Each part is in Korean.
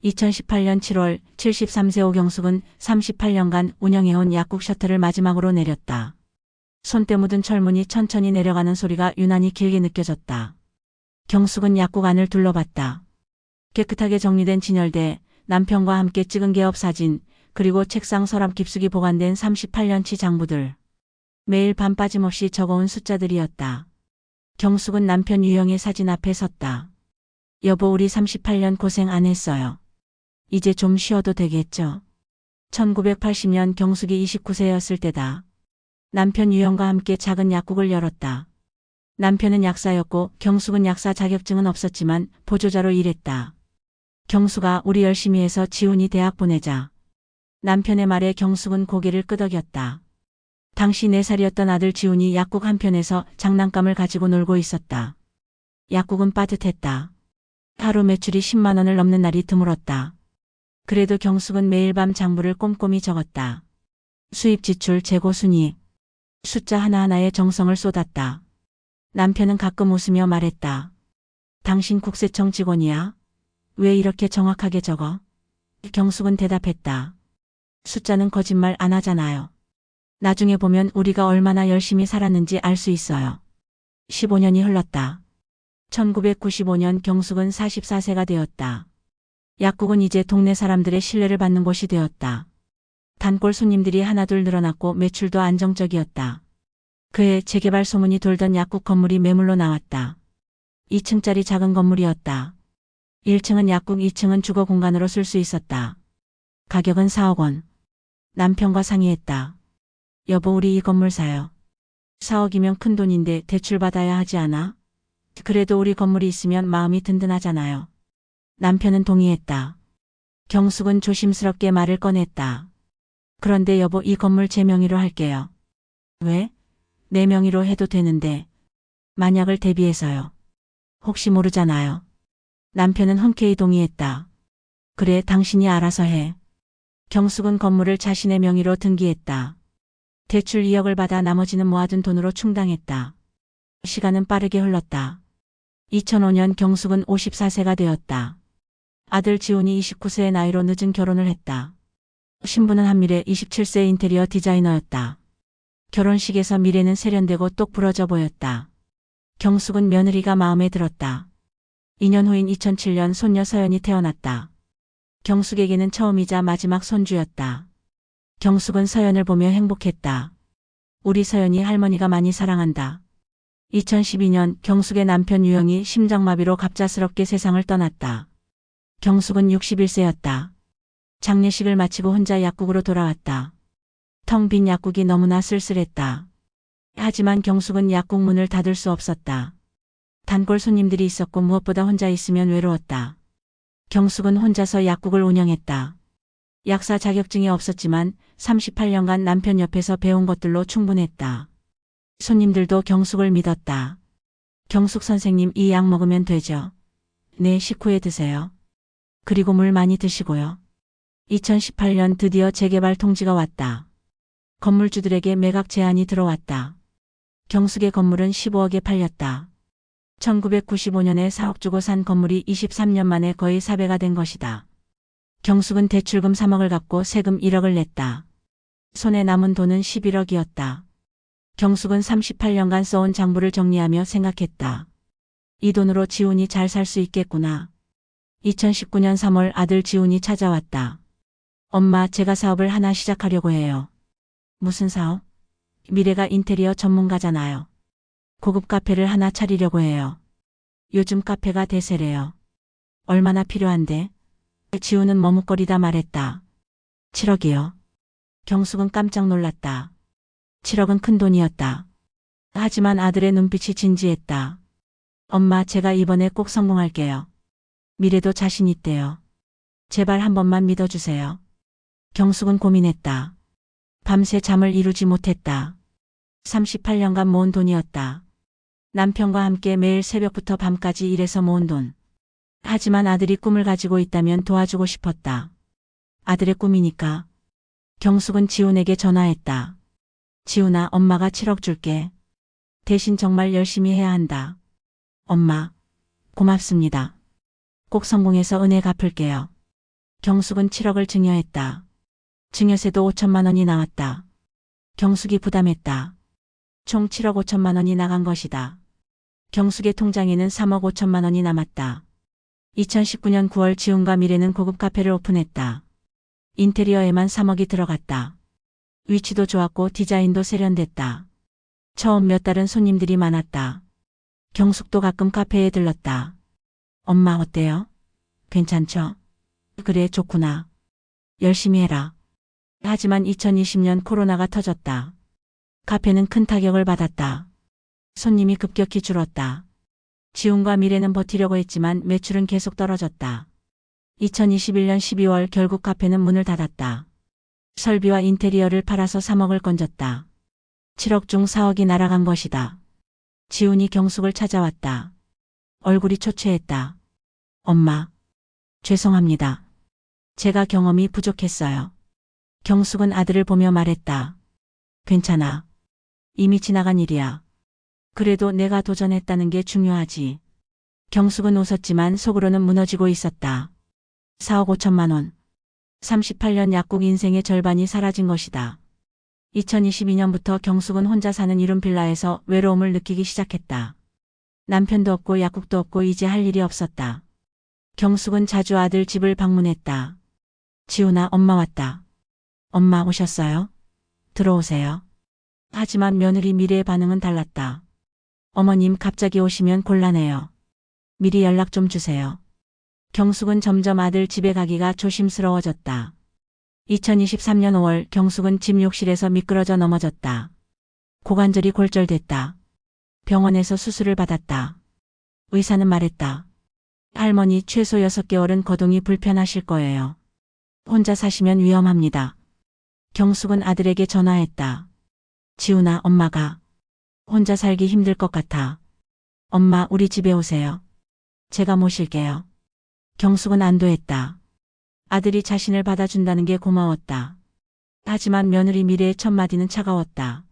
2018년 7월 73세 오경숙은 38년간 운영해온 약국 셔터를 마지막으로 내렸다. 손때 묻은 철문이 천천히 내려가는 소리가 유난히 길게 느껴졌다. 경숙은 약국 안을 둘러봤다. 깨끗하게 정리된 진열대, 남편과 함께 찍은 개업 사진, 그리고 책상 서랍 깊숙이 보관된 38년치 장부들. 매일 밤 빠짐없이 적어온 숫자들이었다. 경숙은 남편 유형의 사진 앞에 섰다. 여보, 우리 38년 고생 안 했어요. 이제 좀 쉬어도 되겠죠? 1980년 경숙이 29세였을 때다. 남편 유형과 함께 작은 약국을 열었다. 남편은 약사였고 경숙은 약사 자격증은 없었지만 보조자로 일했다. 경숙아, 우리 열심히 해서 지훈이 대학 보내자. 남편의 말에 경숙은 고개를 끄덕였다. 당시 4살이었던 아들 지훈이 약국 한편에서 장난감을 가지고 놀고 있었다. 약국은 빠듯했다. 하루 매출이 10만 원을 넘는 날이 드물었다. 그래도 경숙은 매일 밤 장부를 꼼꼼히 적었다. 수입, 지출, 재고, 순이익. 숫자 하나하나에 정성을 쏟았다. 남편은 가끔 웃으며 말했다. 당신 국세청 직원이야? 왜 이렇게 정확하게 적어? 경숙은 대답했다. 숫자는 거짓말 안 하잖아요. 나중에 보면 우리가 얼마나 열심히 살았는지 알 수 있어요. 15년이 흘렀다. 1995년 경숙은 44세가 되었다. 약국은 이제 동네 사람들의 신뢰를 받는 곳이 되었다. 단골 손님들이 하나둘 늘어났고 매출도 안정적이었다. 그해 재개발 소문이 돌던 약국 건물이 매물로 나왔다. 2층짜리 작은 건물이었다. 1층은 약국, 2층은 주거 공간으로 쓸 수 있었다. 가격은 4억 원. 남편과 상의했다. 여보, 우리 이 건물 사요. 4억이면 큰 돈인데 대출 받아야 하지 않아? 그래도 우리 건물이 있으면 마음이 든든하잖아요. 남편은 동의했다. 경숙은 조심스럽게 말을 꺼냈다. 그런데 여보, 이 건물 제 명의로 할게요. 왜? 내 명의로 해도 되는데. 만약을 대비해서요. 혹시 모르잖아요. 남편은 흔쾌히 동의했다. 그래, 당신이 알아서 해. 경숙은 건물을 자신의 명의로 등기했다. 대출 2억을 받아 나머지는 모아둔 돈으로 충당했다. 시간은 빠르게 흘렀다. 2005년 경숙은 54세가 되었다. 아들 지훈이 29세의 나이로 늦은 결혼을 했다. 신부는 한미래 27세 인테리어 디자이너였다. 결혼식에서 미래는 세련되고 똑 부러져 보였다. 경숙은 며느리가 마음에 들었다. 2년 후인 2007년 손녀 서연이 태어났다. 경숙에게는 처음이자 마지막 손주였다. 경숙은 서연을 보며 행복했다. 우리 서연이 할머니가 많이 사랑한다. 2012년 경숙의 남편 유영이 심장마비로 갑작스럽게 세상을 떠났다. 경숙은 61세였다. 장례식을 마치고 혼자 약국으로 돌아왔다. 텅 빈 약국이 너무나 쓸쓸했다. 하지만 경숙은 약국 문을 닫을 수 없었다. 단골 손님들이 있었고 무엇보다 혼자 있으면 외로웠다. 경숙은 혼자서 약국을 운영했다. 약사 자격증이 없었지만 38년간 남편 옆에서 배운 것들로 충분했다. 손님들도 경숙을 믿었다. 경숙 선생님, 이 약 먹으면 되죠? 네, 식후에 드세요. 그리고 물 많이 드시고요. 2018년 드디어 재개발 통지가 왔다. 건물주들에게 매각 제안이 들어왔다. 경숙의 건물은 15억에 팔렸다. 1995년에 4억 주고 산 건물이 23년 만에 거의 4배가 된 것이다. 경숙은 대출금 3억을 갚고 세금 1억을 냈다. 손에 남은 돈은 11억이었다. 경숙은 38년간 써온 장부를 정리하며 생각했다. 이 돈으로 지훈이 잘 살 수 있겠구나. 2019년 3월 아들 지훈이 찾아왔다. 엄마, 제가 사업을 하나 시작하려고 해요. 무슨 사업? 미래가 인테리어 전문가잖아요. 고급 카페를 하나 차리려고 해요. 요즘 카페가 대세래요. 얼마나 필요한데? 지훈은 머뭇거리다 말했다. 7억이요. 경숙은 깜짝 놀랐다. 7억은 큰 돈이었다. 하지만 아들의 눈빛이 진지했다. 엄마, 제가 이번에 꼭 성공할게요. 미래도 자신 있대요. 제발 한 번만 믿어주세요. 경숙은 고민했다. 밤새 잠을 이루지 못했다. 38년간 모은 돈이었다. 남편과 함께 매일 새벽부터 밤까지 일해서 모은 돈. 하지만 아들이 꿈을 가지고 있다면 도와주고 싶었다. 아들의 꿈이니까. 경숙은 지훈에게 전화했다. 지훈아, 엄마가 7억 줄게. 대신 정말 열심히 해야 한다. 엄마, 고맙습니다. 꼭 성공해서 은혜 갚을게요. 경숙은 7억을 증여했다. 증여세도 5천만 원이 나왔다. 경숙이 부담했다. 총 7억 5천만 원이 나간 것이다. 경숙의 통장에는 3억 5천만 원이 남았다. 2019년 9월 지훈과 미래는 고급 카페를 오픈했다. 인테리어에만 3억이 들어갔다. 위치도 좋았고 디자인도 세련됐다. 처음 몇 달은 손님들이 많았다. 경숙도 가끔 카페에 들렀다. 엄마 어때요? 괜찮죠? 그래 좋구나. 열심히 해라. 하지만 2020년 코로나가 터졌다. 카페는 큰 타격을 받았다. 손님이 급격히 줄었다. 지훈과 미래는 버티려고 했지만 매출은 계속 떨어졌다. 2021년 12월 결국 카페는 문을 닫았다. 설비와 인테리어를 팔아서 3억을 건졌다. 7억 중 4억이 날아간 것이다. 지훈이 경숙을 찾아왔다. 얼굴이 초췌했다. 엄마, 죄송합니다. 제가 경험이 부족했어요. 경숙은 아들을 보며 말했다. 괜찮아. 이미 지나간 일이야. 그래도 내가 도전했다는 게 중요하지. 경숙은 웃었지만 속으로는 무너지고 있었다. 4억 5천만 원. 38년 약국 인생의 절반이 사라진 것이다. 2022년부터 경숙은 혼자 사는 이룸 빌라에서 외로움을 느끼기 시작했다. 남편도 없고 약국도 없고 이제 할 일이 없었다. 경숙은 자주 아들 집을 방문했다. 지훈아, 엄마 왔다. 엄마 오셨어요? 들어오세요. 하지만 며느리 미래의 반응은 달랐다. 어머님 갑자기 오시면 곤란해요. 미리 연락 좀 주세요. 경숙은 점점 아들 집에 가기가 조심스러워졌다. 2023년 5월 경숙은 집 욕실에서 미끄러져 넘어졌다. 고관절이 골절됐다. 병원에서 수술을 받았다. 의사는 말했다. 할머니 최소 6개월은 거동이 불편하실 거예요. 혼자 사시면 위험합니다. 경숙은 아들에게 전화했다. 지훈아, 엄마가 혼자 살기 힘들 것 같아. 엄마, 우리 집에 오세요. 제가 모실게요. 경숙은 안도했다. 아들이 자신을 받아준다는 게 고마웠다. 하지만 며느리 미래의 첫마디는 차가웠다.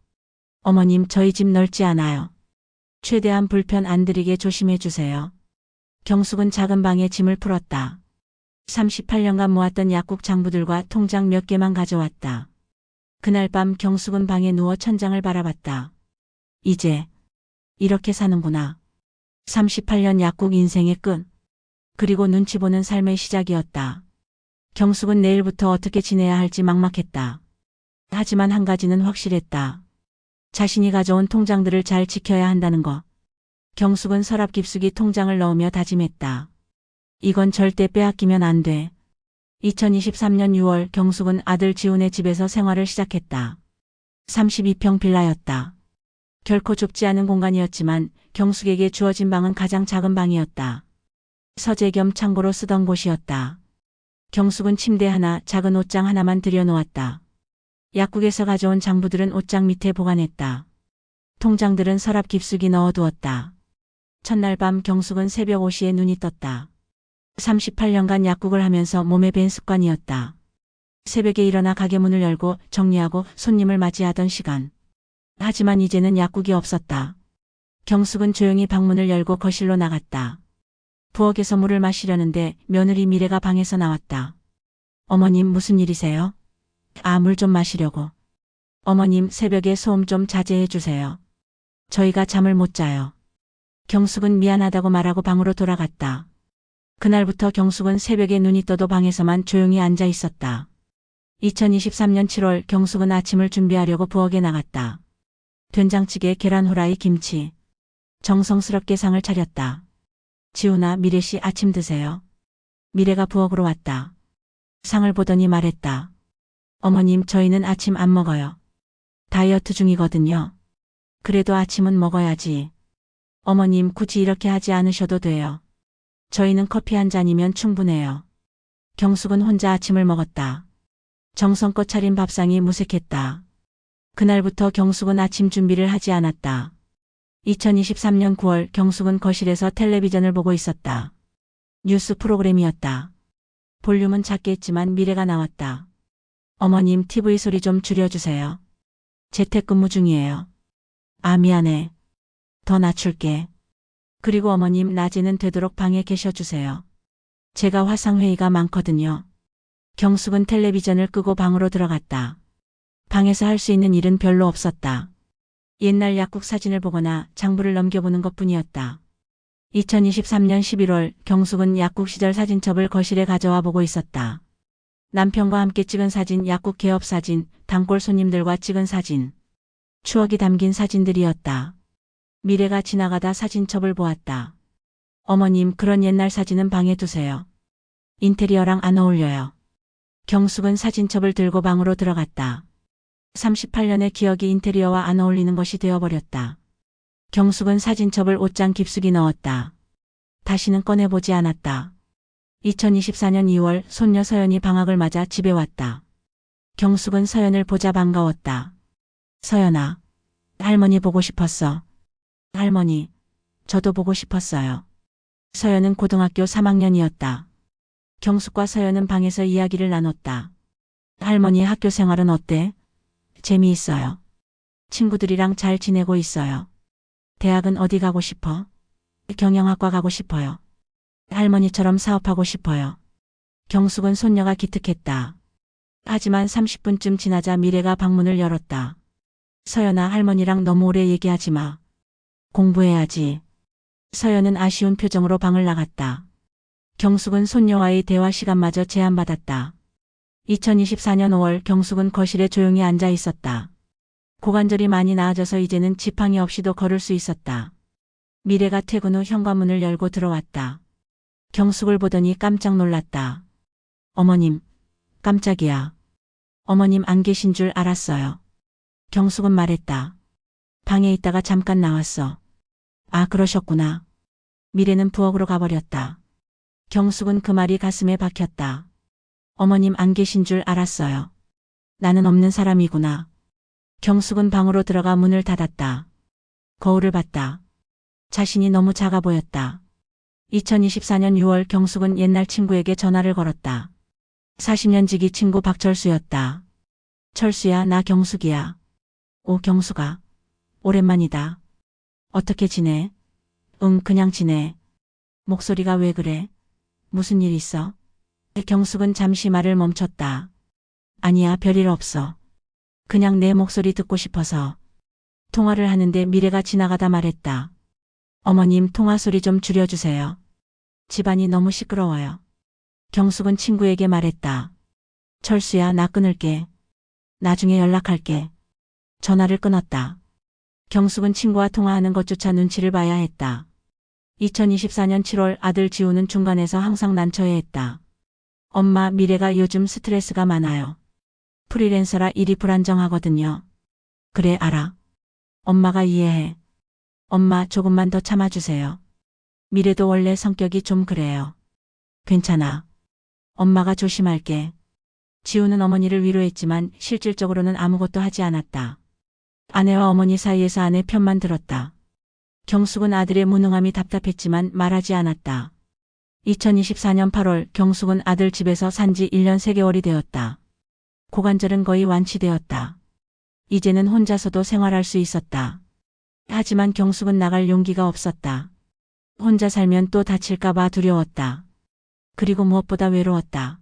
어머님, 저희 집 넓지 않아요. 최대한 불편 안 드리게 조심해 주세요. 경숙은 작은 방에 짐을 풀었다. 38년간 모았던 약국 장부들과 통장 몇 개만 가져왔다. 그날 밤 경숙은 방에 누워 천장을 바라봤다. 이제 이렇게 사는구나. 38년 약국 인생의 끝. 그리고 눈치 보는 삶의 시작이었다. 경숙은 내일부터 어떻게 지내야 할지 막막했다. 하지만 한 가지는 확실했다. 자신이 가져온 통장들을 잘 지켜야 한다는 것. 경숙은 서랍 깊숙이 통장을 넣으며 다짐했다. 이건 절대 빼앗기면 안 돼. 2023년 6월 경숙은 아들 지훈의 집에서 생활을 시작했다. 32평 빌라였다. 결코 좁지 않은 공간이었지만 경숙에게 주어진 방은 가장 작은 방이었다. 서재 겸 창고로 쓰던 곳이었다. 경숙은 침대 하나, 작은 옷장 하나만 들여놓았다. 약국에서 가져온 장부들은 옷장 밑에 보관했다. 통장들은 서랍 깊숙이 넣어두었다. 첫날 밤 경숙은 새벽 5시에 눈이 떴다. 38년간 약국을 하면서 몸에 밴 습관이었다. 새벽에 일어나 가게 문을 열고 정리하고 손님을 맞이하던 시간. 하지만 이제는 약국이 없었다. 경숙은 조용히 방문을 열고 거실로 나갔다. 부엌에서 물을 마시려는데 며느리 미래가 방에서 나왔다. 어머님 무슨 일이세요? 아, 물 좀 마시려고. 어머님 새벽에 소음 좀 자제해 주세요. 저희가 잠을 못 자요. 경숙은 미안하다고 말하고 방으로 돌아갔다. 그날부터 경숙은 새벽에 눈이 떠도 방에서만 조용히 앉아 있었다. 2023년 7월 경숙은 아침을 준비하려고 부엌에 나갔다. 된장찌개, 계란 후라이, 김치. 정성스럽게 상을 차렸다. 지훈아, 미래씨 아침 드세요. 미래가 부엌으로 왔다. 상을 보더니 말했다. 어머님, 저희는 아침 안 먹어요. 다이어트 중이거든요. 그래도 아침은 먹어야지. 어머님, 굳이 이렇게 하지 않으셔도 돼요. 저희는 커피 한 잔이면 충분해요. 경숙은 혼자 아침을 먹었다. 정성껏 차린 밥상이 무색했다. 그날부터 경숙은 아침 준비를 하지 않았다. 2023년 9월 경숙은 거실에서 텔레비전을 보고 있었다. 뉴스 프로그램이었다. 볼륨은 작게 했지만 미래가 나왔다. 어머님, TV 소리 좀 줄여주세요. 재택근무 중이에요. 아, 미안해. 더 낮출게. 그리고 어머님, 낮에는 되도록 방에 계셔주세요. 제가 화상회의가 많거든요. 경숙은 텔레비전을 끄고 방으로 들어갔다. 방에서 할 수 있는 일은 별로 없었다. 옛날 약국 사진을 보거나 장부를 넘겨보는 것뿐이었다. 2023년 11월 경숙은 약국 시절 사진첩을 거실에 가져와 보고 있었다. 남편과 함께 찍은 사진, 약국 개업 사진, 단골 손님들과 찍은 사진. 추억이 담긴 사진들이었다. 미래가 지나가다 사진첩을 보았다. 어머님, 그런 옛날 사진은 방에 두세요. 인테리어랑 안 어울려요. 경숙은 사진첩을 들고 방으로 들어갔다. 38년의 기억이 인테리어와 안 어울리는 것이 되어버렸다. 경숙은 사진첩을 옷장 깊숙이 넣었다. 다시는 꺼내보지 않았다. 2024년 2월 손녀 서연이 방학을 맞아 집에 왔다. 경숙은 서연을 보자 반가웠다. 서연아, 할머니 보고 싶었어. 할머니, 저도 보고 싶었어요. 서연은 고등학교 3학년이었다. 경숙과 서연은 방에서 이야기를 나눴다. 할머니 학교 생활은 어때? 재미있어요. 친구들이랑 잘 지내고 있어요. 대학은 어디 가고 싶어? 경영학과 가고 싶어요. 할머니처럼 사업하고 싶어요. 경숙은 손녀가 기특했다. 하지만 30분쯤 지나자 미래가 방문을 열었다. 서연아, 할머니랑 너무 오래 얘기하지 마. 공부해야지. 서연은 아쉬운 표정으로 방을 나갔다. 경숙은 손녀와의 대화 시간마저 제한받았다. 2024년 5월 경숙은 거실에 조용히 앉아 있었다. 고관절이 많이 나아져서 이제는 지팡이 없이도 걸을 수 있었다. 미래가 퇴근 후 현관문을 열고 들어왔다. 경숙을 보더니 깜짝 놀랐다. 어머님, 깜짝이야. 어머님 안 계신 줄 알았어요. 경숙은 말했다. 방에 있다가 잠깐 나왔어. 아, 그러셨구나. 미래는 부엌으로 가버렸다. 경숙은 그 말이 가슴에 박혔다. 어머님 안 계신 줄 알았어요. 나는 없는 사람이구나. 경숙은 방으로 들어가 문을 닫았다. 거울을 봤다. 자신이 너무 작아 보였다. 2024년 6월 경숙은 옛날 친구에게 전화를 걸었다. 40년 지기 친구 박철수였다. 철수야, 나 경숙이야. 오, 경숙아. 오랜만이다. 어떻게 지내? 응, 그냥 지내. 목소리가 왜 그래? 무슨 일 있어? 경숙은 잠시 말을 멈췄다. 아니야, 별일 없어. 그냥 내 목소리 듣고 싶어서. 통화를 하는데 미래가 지나가다 말했다. 어머님, 통화 소리 좀 줄여주세요. 집안이 너무 시끄러워요. 경숙은 친구에게 말했다. 철수야, 나 끊을게. 나중에 연락할게. 전화를 끊었다. 경숙은 친구와 통화하는 것조차 눈치를 봐야 했다. 2024년 7월 아들 지우는 중간에서 항상 난처해했다. 엄마, 미래가 요즘 스트레스가 많아요. 프리랜서라 일이 불안정하거든요. 그래, 알아. 엄마가 이해해. 엄마, 조금만 더 참아주세요. 미래도 원래 성격이 좀 그래요. 괜찮아. 엄마가 조심할게. 지우는 어머니를 위로했지만 실질적으로는 아무것도 하지 않았다. 아내와 어머니 사이에서 아내 편만 들었다. 경숙은 아들의 무능함이 답답했지만 말하지 않았다. 2024년 8월 경숙은 아들 집에서 산지 1년 3개월이 되었다. 고관절은 거의 완치되었다. 이제는 혼자서도 생활할 수 있었다. 하지만 경숙은 나갈 용기가 없었다. 혼자 살면 또 다칠까봐 두려웠다. 그리고 무엇보다 외로웠다.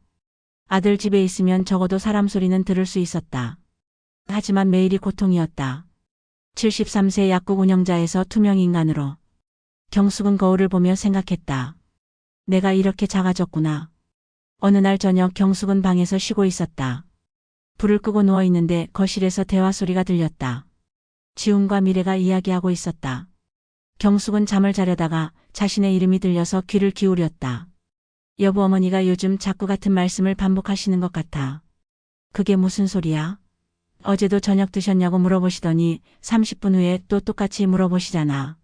아들 집에 있으면 적어도 사람 소리는 들을 수 있었다. 하지만 매일이 고통이었다. 73세 약국 운영자에서 투명인간으로. 경숙은 거울을 보며 생각했다. 내가 이렇게 작아졌구나. 어느 날 저녁 경숙은 방에서 쉬고 있었다. 불을 끄고 누워있는데 거실에서 대화 소리가 들렸다. 지훈과 미래가 이야기하고 있었다. 경숙은 잠을 자려다가 자신의 이름이 들려서 귀를 기울였다. 여보, 어머니가 요즘 자꾸 같은 말씀을 반복하시는 것 같아. 그게 무슨 소리야? 어제도 저녁 드셨냐고 물어보시더니 30분 후에 또 똑같이 물어보시잖아.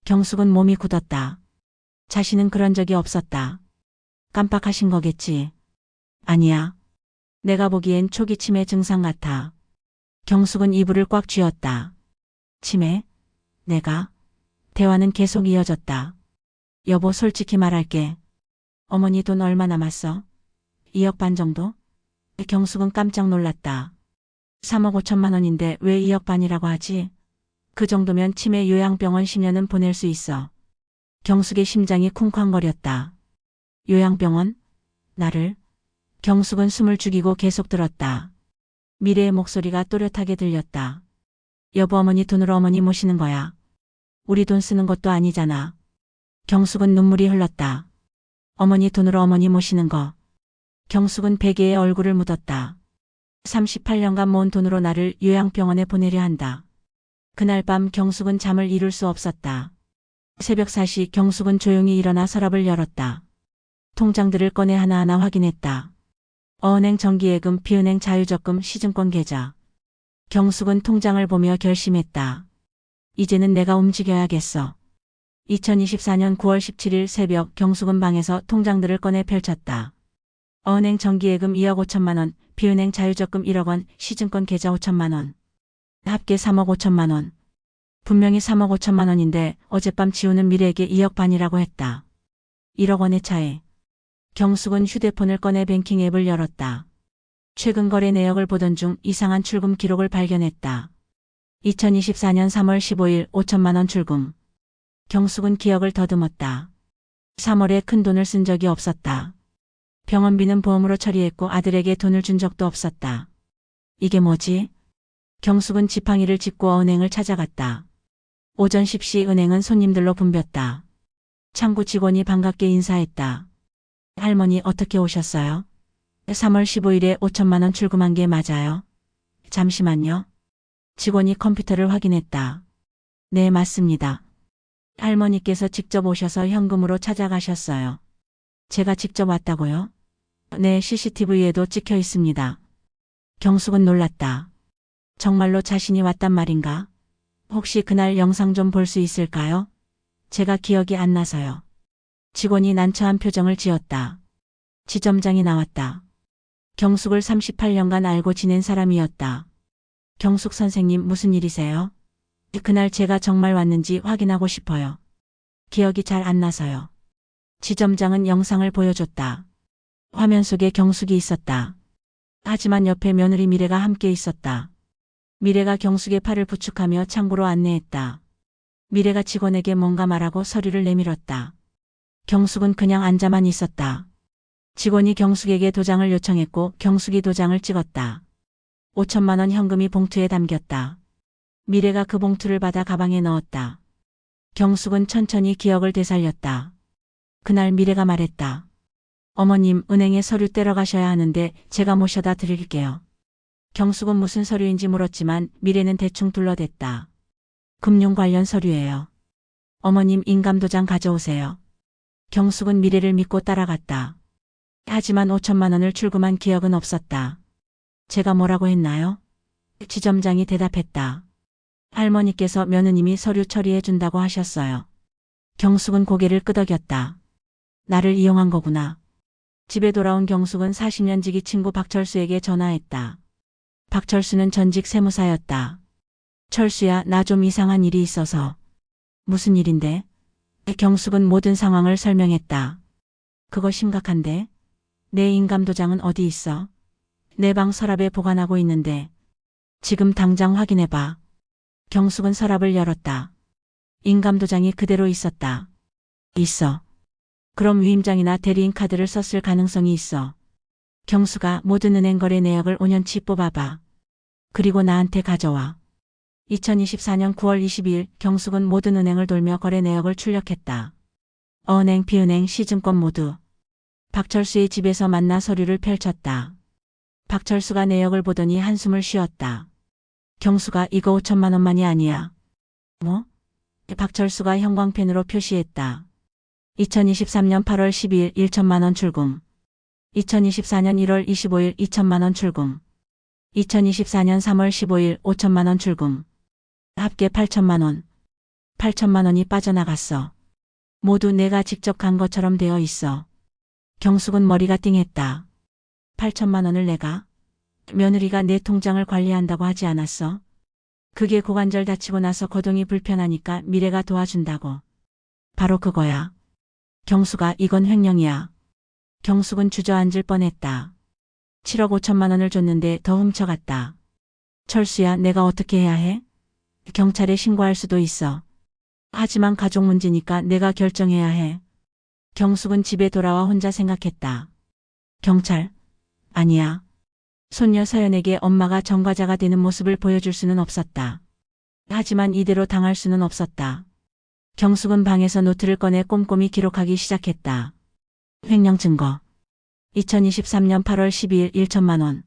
경숙은 몸이 굳었다. 자신은 그런 적이 없었다. 깜빡하신 거겠지. 아니야. 내가 보기엔 초기 치매 증상 같아. 경숙은 이불을 꽉 쥐었다. 치매? 내가? 대화는 계속 이어졌다. 여보, 솔직히 말할게. 어머니 돈 얼마 남았어? 2억 반 정도? 경숙은 깜짝 놀랐다. 3억 5천만 원인데 왜 2억 반이라고 하지? 그 정도면 치매 요양병원 10년은 보낼 수 있어. 경숙의 심장이 쿵쾅거렸다. 요양병원? 나를? 경숙은 숨을 죽이고 계속 들었다. 미래의 목소리가 또렷하게 들렸다. 여보, 어머니 돈으로 어머니 모시는 거야. 우리 돈 쓰는 것도 아니잖아. 경숙은 눈물이 흘렀다. 어머니 돈으로 어머니 모시는 거. 경숙은 베개에 얼굴을 묻었다. 38년간 모은 돈으로 나를 요양병원에 보내려 한다. 그날 밤 경숙은 잠을 이룰 수 없었다. 새벽 4시 경숙은 조용히 일어나 서랍을 열었다. 통장들을 꺼내 하나하나 확인했다. 어은행 정기예금, 비은행 자유적금, 시증권 계좌. 경숙은 통장을 보며 결심했다. 이제는 내가 움직여야겠어. 2024년 9월 17일 새벽 경숙은 방에서 통장들을 꺼내 펼쳤다. 어은행 정기예금 2억 5천만 원, 비은행 자유적금 1억 원, 시증권 계좌 5천만 원. 합계 3억 5천만 원. 분명히 3억 5천만 원인데 어젯밤 지우는 미래에게 2억 반이라고 했다. 1억 원의 차이. 경숙은 휴대폰을 꺼내 뱅킹 앱을 열었다. 최근 거래 내역을 보던 중 이상한 출금 기록을 발견했다. 2024년 3월 15일 5천만 원 출금. 경숙은 기억을 더듬었다. 3월에 큰 돈을 쓴 적이 없었다. 병원비는 보험으로 처리했고 아들에게 돈을 준 적도 없었다. 이게 뭐지? 경숙은 지팡이를 짚고 은행을 찾아갔다. 오전 10시 은행은 손님들로 붐볐다. 창구 직원이 반갑게 인사했다. 할머니 어떻게 오셨어요? 3월 15일에 5천만 원 출금한 게 맞아요? 잠시만요. 직원이 컴퓨터를 확인했다. 네, 맞습니다. 할머니께서 직접 오셔서 현금으로 찾아가셨어요. 제가 직접 왔다고요? 네, CCTV에도 찍혀 있습니다. 경숙은 놀랐다. 정말로 자신이 왔단 말인가? 혹시 그날 영상 좀 볼 수 있을까요? 제가 기억이 안 나서요. 직원이 난처한 표정을 지었다. 지점장이 나왔다. 경숙을 38년간 알고 지낸 사람이었다. 경숙 선생님, 무슨 일이세요? 그날 제가 정말 왔는지 확인하고 싶어요. 기억이 잘 안 나서요. 지점장은 영상을 보여줬다. 화면 속에 경숙이 있었다. 하지만 옆에 며느리 미래가 함께 있었다. 미래가 경숙의 팔을 부축하며 창구로 안내했다. 미래가 직원에게 뭔가 말하고 서류를 내밀었다. 경숙은 그냥 앉아만 있었다. 직원이 경숙에게 도장을 요청했고 경숙이 도장을 찍었다. 5천만 원 현금이 봉투에 담겼다. 미래가 그 봉투를 받아 가방에 넣었다. 경숙은 천천히 기억을 되살렸다. 그날 미래가 말했다. 어머님, 은행에 서류 떼러 가셔야 하는데 제가 모셔다 드릴게요. 경숙은 무슨 서류인지 물었지만 미래는 대충 둘러댔다. 금융 관련 서류예요. 어머님, 인감도장 가져오세요. 경숙은 미래를 믿고 따라갔다. 하지만 5천만 원을 출금한 기억은 없었다. 제가 뭐라고 했나요? 지점장이 대답했다. 할머니께서 며느님이 서류 처리해 준다고 하셨어요. 경숙은 고개를 끄덕였다. 나를 이용한 거구나. 집에 돌아온 경숙은 40년 지기 친구 박철수에게 전화했다. 박철수는 전직 세무사였다. 철수야, 나 좀 이상한 일이 있어서. 무슨 일인데? 경숙은 모든 상황을 설명했다. 그거 심각한데? 내 인감도장은 어디 있어? 내 방 서랍에 보관하고 있는데. 지금 당장 확인해봐. 경숙은 서랍을 열었다. 인감도장이 그대로 있었다. 있어. 그럼 위임장이나 대리인 카드를 썼을 가능성이 있어. 경수가 모든 은행 거래 내역을 5년치 뽑아봐. 그리고 나한테 가져와. 2024년 9월 22일 경숙은 모든 은행을 돌며 거래 내역을 출력했다. 어은행, 비은행, 시증권 모두. 박철수의 집에서 만나 서류를 펼쳤다. 박철수가 내역을 보더니 한숨을 쉬었다. 경수가 이거 5천만 원만이 아니야. 뭐? 박철수가 형광펜으로 표시했다. 2023년 8월 12일 1천만 원 출금. 2024년 1월 25일 2천만 원 출금. 2024년 3월 15일 5천만 원 출금. 합계 8천만 원. 8천만 원이 빠져나갔어. 모두 내가 직접 간 것처럼 되어 있어. 경숙은 머리가 띵했다. 8천만 원을 내가? 며느리가 내 통장을 관리한다고 하지 않았어? 그게 고관절 다치고 나서 거동이 불편하니까 미래가 도와준다고. 바로 그거야. 경수가 이건 횡령이야. 경숙은 주저앉을 뻔했다. 7억 5천만 원을 줬는데 더 훔쳐갔다. 철수야, 내가 어떻게 해야 해? 경찰에 신고할 수도 있어. 하지만 가족 문제니까 내가 결정해야 해. 경숙은 집에 돌아와 혼자 생각했다. 경찰? 아니야. 손녀 서연에게 엄마가 전과자가 되는 모습을 보여줄 수는 없었다. 하지만 이대로 당할 수는 없었다. 경숙은 방에서 노트를 꺼내 꼼꼼히 기록하기 시작했다. 횡령 증거. 2023년 8월 12일 1천만 원.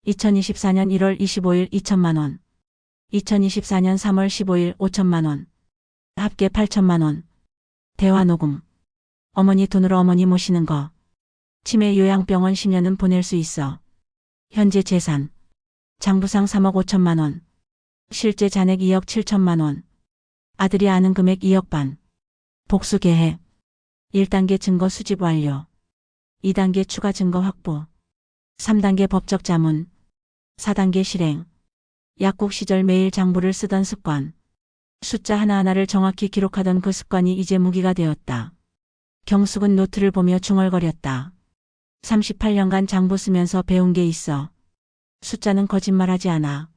2024년 1월 25일 2천만 원. 2024년 3월 15일 5천만 원. 합계 8천만 원. 대화 녹음. 어머니 돈으로 어머니 모시는 거. 치매 요양병원 10년은 보낼 수 있어. 현재 재산. 장부상 3억 5천만 원. 실제 잔액 2억 7천만 원. 아들이 아는 금액 2억 반. 복수 계획. 1단계 증거 수집 완료. 2단계 추가 증거 확보. 3단계 법적 자문. 4단계 실행. 약국 시절 매일 장부를 쓰던 습관. 숫자 하나하나를 정확히 기록하던 그 습관이 이제 무기가 되었다. 경숙은 노트를 보며 중얼거렸다. 38년간 장부 쓰면서 배운 게 있어. 숫자는 거짓말하지 않아.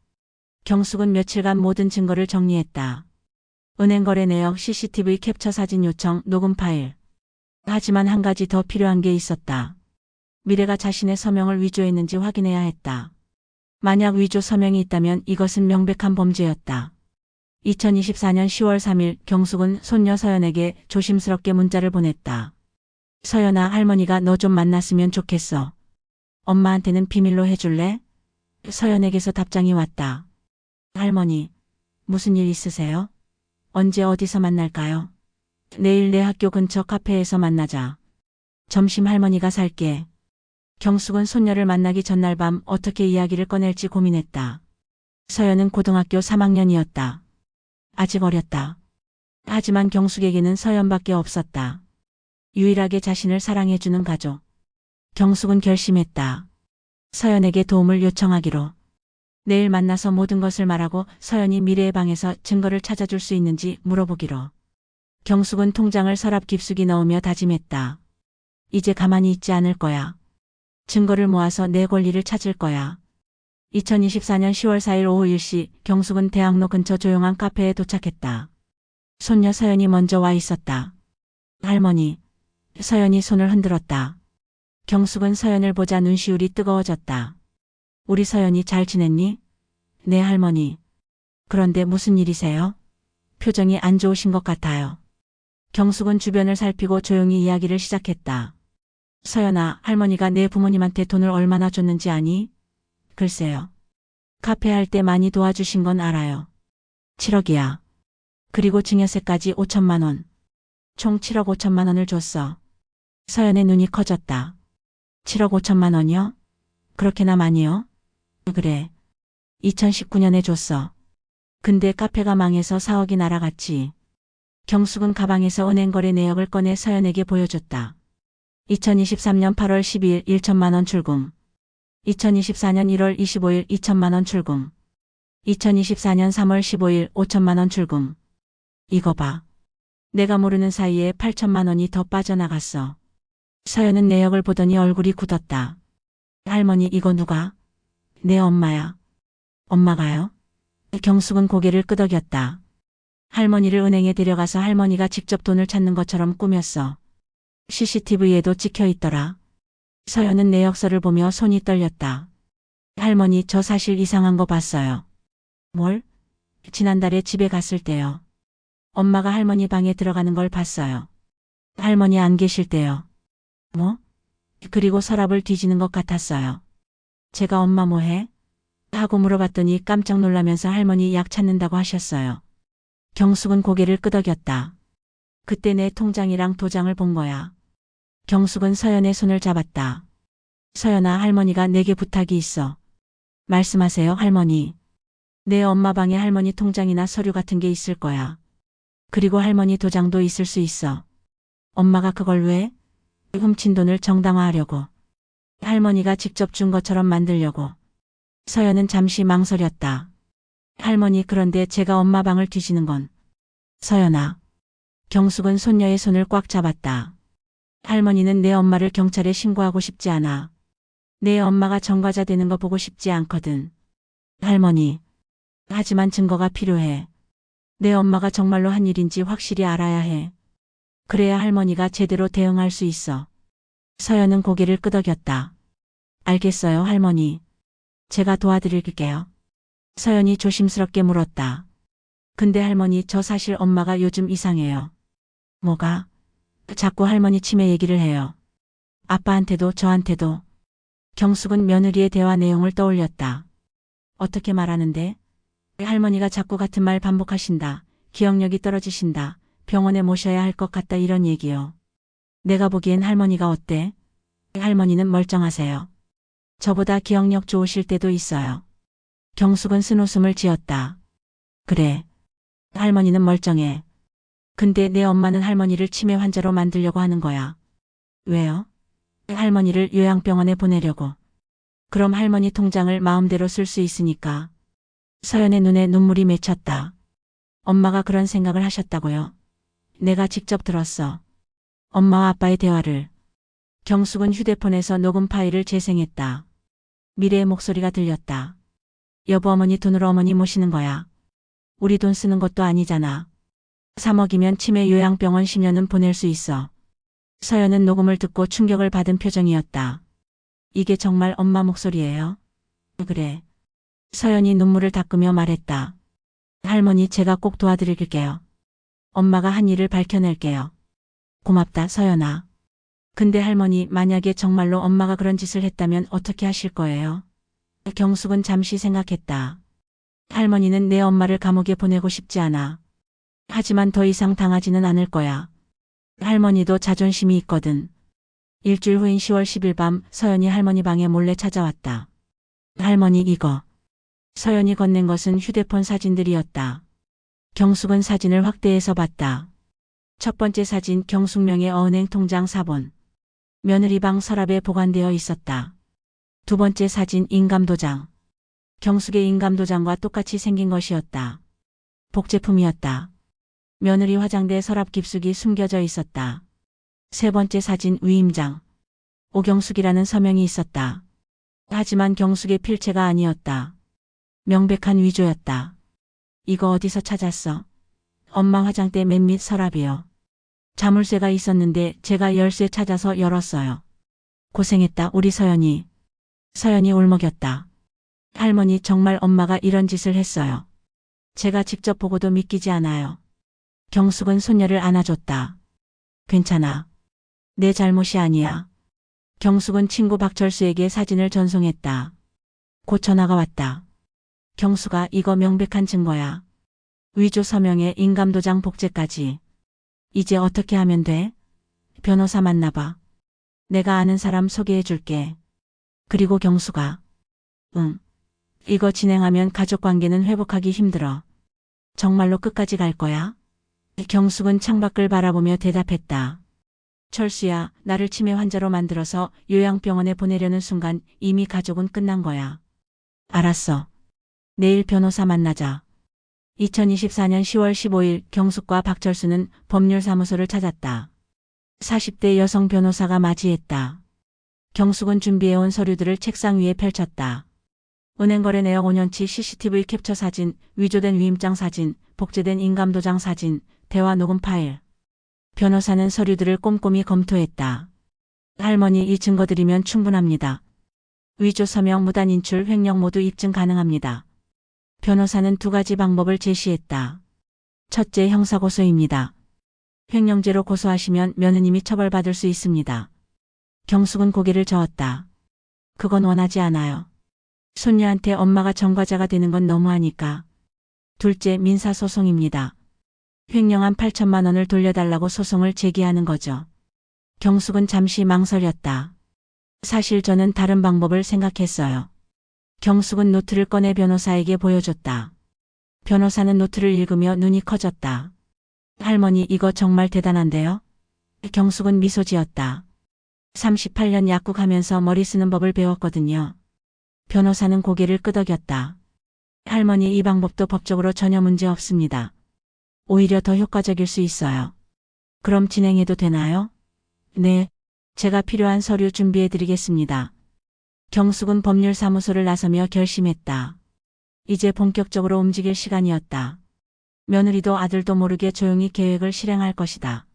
경숙은 며칠간 모든 증거를 정리했다. 은행 거래 내역, CCTV 캡처 사진 요청, 녹음 파일. 하지만 한 가지 더 필요한 게 있었다. 미래가 자신의 서명을 위조했는지 확인해야 했다. 만약 위조 서명이 있다면 이것은 명백한 범죄였다. 2024년 10월 3일 경숙은 손녀 서연에게 조심스럽게 문자를 보냈다. 서연아, 할머니가 너 좀 만났으면 좋겠어. 엄마한테는 비밀로 해줄래? 서연에게서 답장이 왔다. 할머니, 무슨 일 있으세요? 언제 어디서 만날까요? 내일 내 학교 근처 카페에서 만나자. 점심 할머니가 살게. 경숙은 손녀를 만나기 전날 밤 어떻게 이야기를 꺼낼지 고민했다. 서연은 고등학교 3학년이었다. 아직 어렸다. 하지만 경숙에게는 서연밖에 없었다. 유일하게 자신을 사랑해주는 가족. 경숙은 결심했다. 서연에게 도움을 요청하기로. 내일 만나서 모든 것을 말하고 서연이 미래의 방에서 증거를 찾아줄 수 있는지 물어보기로. 경숙은 통장을 서랍 깊숙이 넣으며 다짐했다. 이제 가만히 있지 않을 거야. 증거를 모아서 내 권리를 찾을 거야. 2024년 10월 4일 오후 1시 경숙은 대학로 근처 조용한 카페에 도착했다. 손녀 서연이 먼저 와 있었다. 할머니. 서연이 손을 흔들었다. 경숙은 서연을 보자 눈시울이 뜨거워졌다. 우리 서연이 잘 지냈니? 네, 할머니. 그런데 무슨 일이세요? 표정이 안 좋으신 것 같아요. 경숙은 주변을 살피고 조용히 이야기를 시작했다. 서연아, 할머니가 내 부모님한테 돈을 얼마나 줬는지 아니? 글쎄요. 카페 할 때 많이 도와주신 건 알아요. 7억이야. 그리고 증여세까지 5천만 원. 총 7억 5천만 원을 줬어. 서연의 눈이 커졌다. 7억 5천만 원이요? 그렇게나 많이요? 그래. 2019년에 줬어. 근데 카페가 망해서 4억이 날아갔지. 경숙은 가방에서 은행 거래 내역을 꺼내 서연에게 보여줬다. 2023년 8월 12일 1천만 원 출금. 2024년 1월 25일 2천만 원 출금. 2024년 3월 15일 5천만 원 출금. 이거 봐. 내가 모르는 사이에 8천만 원이 더 빠져나갔어. 서연은 내역을 보더니 얼굴이 굳었다. 할머니, 이거 누가? 내 엄마야. 엄마가요? 경숙은 고개를 끄덕였다. 할머니를 은행에 데려가서 할머니가 직접 돈을 찾는 것처럼 꾸몄어. CCTV에도 찍혀 있더라. 서연은 내역서를 보며 손이 떨렸다. 할머니, 저 사실 이상한 거 봤어요. 뭘? 지난달에 집에 갔을 때요. 엄마가 할머니 방에 들어가는 걸 봤어요. 할머니 안 계실 때요. 뭐? 그리고 서랍을 뒤지는 것 같았어요. 제가 엄마 뭐해? 하고 물어봤더니 깜짝 놀라면서 할머니 약 찾는다고 하셨어요. 경숙은 고개를 끄덕였다. 그때 내 통장이랑 도장을 본 거야. 경숙은 서연의 손을 잡았다. 서연아, 할머니가 내게 부탁이 있어. 말씀하세요, 할머니. 내 엄마 방에 할머니 통장이나 서류 같은 게 있을 거야. 그리고 할머니 도장도 있을 수 있어. 엄마가 그걸 왜? 훔친 돈을 정당화하려고. 할머니가 직접 준 것처럼 만들려고. 서연은 잠시 망설였다. 할머니, 그런데 제가 엄마 방을 뒤지는 건. 서연아. 경숙은 손녀의 손을 꽉 잡았다. 할머니는 내 엄마를 경찰에 신고하고 싶지 않아. 내 엄마가 전과자 되는 거 보고 싶지 않거든. 할머니. 하지만 증거가 필요해. 내 엄마가 정말로 한 일인지 확실히 알아야 해. 그래야 할머니가 제대로 대응할 수 있어. 서연은 고개를 끄덕였다. 알겠어요, 할머니. 제가 도와드릴게요. 서연이 조심스럽게 물었다. 근데 할머니, 저 사실 엄마가 요즘 이상해요. 뭐가? 자꾸 할머니 치매 얘기를 해요. 아빠한테도 저한테도. 경숙은 며느리의 대화 내용을 떠올렸다. 어떻게 말하는데? 할머니가 자꾸 같은 말 반복하신다. 기억력이 떨어지신다. 병원에 모셔야 할 것 같다, 이런 얘기요. 내가 보기엔 할머니가 어때? 할머니는 멀쩡하세요. 저보다 기억력 좋으실 때도 있어요. 경숙은 쓴웃음을 지었다. 그래. 할머니는 멀쩡해. 근데 내 엄마는 할머니를 치매 환자로 만들려고 하는 거야. 왜요? 할머니를 요양병원에 보내려고. 그럼 할머니 통장을 마음대로 쓸 수 있으니까. 서연의 눈에 눈물이 맺혔다. 엄마가 그런 생각을 하셨다고요? 내가 직접 들었어. 엄마와 아빠의 대화를. 경숙은 휴대폰에서 녹음 파일을 재생했다. 미래의 목소리가 들렸다. 여보, 어머니 돈으로 어머니 모시는 거야. 우리 돈 쓰는 것도 아니잖아. 3억이면 치매 요양병원 10년은 보낼 수 있어. 서연은 녹음을 듣고 충격을 받은 표정이었다. 이게 정말 엄마 목소리예요? 그래. 서연이 눈물을 닦으며 말했다. 할머니, 제가 꼭 도와드릴게요. 엄마가 한 일을 밝혀낼게요. 고맙다, 서연아. 근데 할머니, 만약에 정말로 엄마가 그런 짓을 했다면 어떻게 하실 거예요? 경숙은 잠시 생각했다. 할머니는 내 엄마를 감옥에 보내고 싶지 않아. 하지만 더 이상 당하지는 않을 거야. 할머니도 자존심이 있거든. 일주일 후인 10월 10일 밤 서연이 할머니 방에 몰래 찾아왔다. 할머니, 이거. 서연이 건넨 것은 휴대폰 사진들이었다. 경숙은 사진을 확대해서 봤다. 첫 번째 사진, 경숙명의 어은행 통장 사본. 며느리 방 서랍에 보관되어 있었다. 두 번째 사진, 인감도장. 경숙의 인감도장과 똑같이 생긴 것이었다. 복제품이었다. 며느리 화장대 서랍 깊숙이 숨겨져 있었다. 세 번째 사진, 위임장. 오경숙이라는 서명이 있었다. 하지만 경숙의 필체가 아니었다. 명백한 위조였다. 이거 어디서 찾았어? 엄마 화장대 맨 밑 서랍이요. 자물쇠가 있었는데 제가 열쇠 찾아서 열었어요. 고생했다, 우리 서연이. 서연이 울먹였다. 할머니, 정말 엄마가 이런 짓을 했어요. 제가 직접 보고도 믿기지 않아요. 경숙은 손녀를 안아줬다. 괜찮아. 내 잘못이 아니야. 경숙은 친구 박철수에게 사진을 전송했다. 곧 전화가 왔다. 경숙아, 이거 명백한 증거야. 위조 서명에 인감도장 복제까지. 이제 어떻게 하면 돼? 변호사 만나봐. 내가 아는 사람 소개해줄게. 그리고 경숙아. 응. 이거 진행하면 가족관계는 회복하기 힘들어. 정말로 끝까지 갈 거야? 경숙은 창밖을 바라보며 대답했다. 철수야, 나를 치매 환자로 만들어서 요양병원에 보내려는 순간 이미 가족은 끝난 거야. 알았어. 내일 변호사 만나자. 2024년 10월 15일 경숙과 박철수는 법률사무소를 찾았다. 40대 여성 변호사가 맞이했다. 경숙은 준비해온 서류들을 책상 위에 펼쳤다. 은행거래 내역 5년치 CCTV 캡처 사진, 위조된 위임장 사진, 복제된 인감도장 사진, 대화 녹음 파일. 변호사는 서류들을 꼼꼼히 검토했다. 할머니, 이 증거들이면 충분합니다. 위조 서명, 무단 인출, 횡령 모두 입증 가능합니다. 변호사는 두 가지 방법을 제시했다. 첫째, 형사고소입니다. 횡령죄로 고소하시면 며느님이 처벌받을 수 있습니다. 경숙은 고개를 저었다. 그건 원하지 않아요. 손녀한테 엄마가 전과자가 되는 건 너무하니까. 둘째, 민사소송입니다. 횡령한 8천만 원을 돌려달라고 소송을 제기하는 거죠. 경숙은 잠시 망설였다. 사실 저는 다른 방법을 생각했어요. 경숙은 노트를 꺼내 변호사에게 보여줬다. 변호사는 노트를 읽으며 눈이 커졌다. 할머니, 이거 정말 대단한데요? 경숙은 미소 지었다. 38년 약국하면서 머리 쓰는 법을 배웠거든요. 변호사는 고개를 끄덕였다. 할머니, 이 방법도 법적으로 전혀 문제 없습니다. 오히려 더 효과적일 수 있어요. 그럼 진행해도 되나요? 네. 제가 필요한 서류 준비해 드리겠습니다. 경숙은 법률사무소를 나서며 결심했다. 이제 본격적으로 움직일 시간이었다. 며느리도 아들도 모르게 조용히 계획을 실행할 것이다.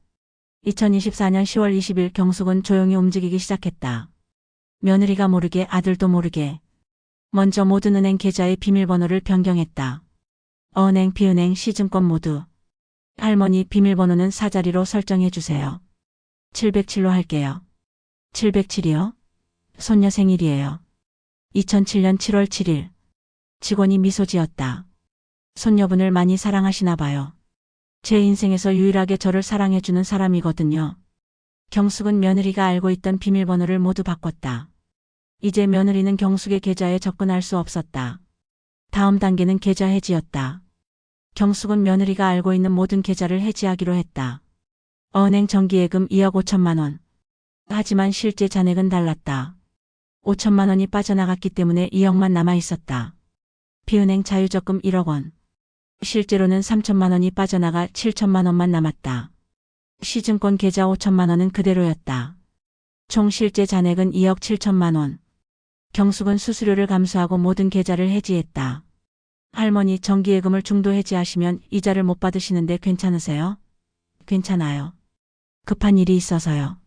2024년 10월 20일 경숙은 조용히 움직이기 시작했다. 며느리가 모르게 아들도 모르게 먼저 모든 은행 계좌의 비밀번호를 변경했다. 어은행, 비은행, 시증권 모두. 할머니 비밀번호는 4자리로 설정해 주세요. 707로 할게요. 707이요? 손녀 생일이에요. 2007년 7월 7일. 직원이 미소 지었다. 손녀분을 많이 사랑하시나 봐요. 제 인생에서 유일하게 저를 사랑해주는 사람이거든요. 경숙은 며느리가 알고 있던 비밀번호를 모두 바꿨다. 이제 며느리는 경숙의 계좌에 접근할 수 없었다. 다음 단계는 계좌 해지였다. 경숙은 며느리가 알고 있는 모든 계좌를 해지하기로 했다. 은행 정기예금 2억 5천만 원. 하지만 실제 잔액은 달랐다. 5천만 원이 빠져나갔기 때문에 2억만 남아 있었다. 비은행 자유적금 1억 원. 실제로는 3천만 원이 빠져나가 7천만 원만 남았다. 시증권 계좌 5천만 원은 그대로였다. 총 실제 잔액은 2억 7천만 원. 경숙은 수수료를 감수하고 모든 계좌를 해지했다. 할머니 정기예금을 중도 해지하시면 이자를 못 받으시는데 괜찮으세요? 괜찮아요. 급한 일이 있어서요.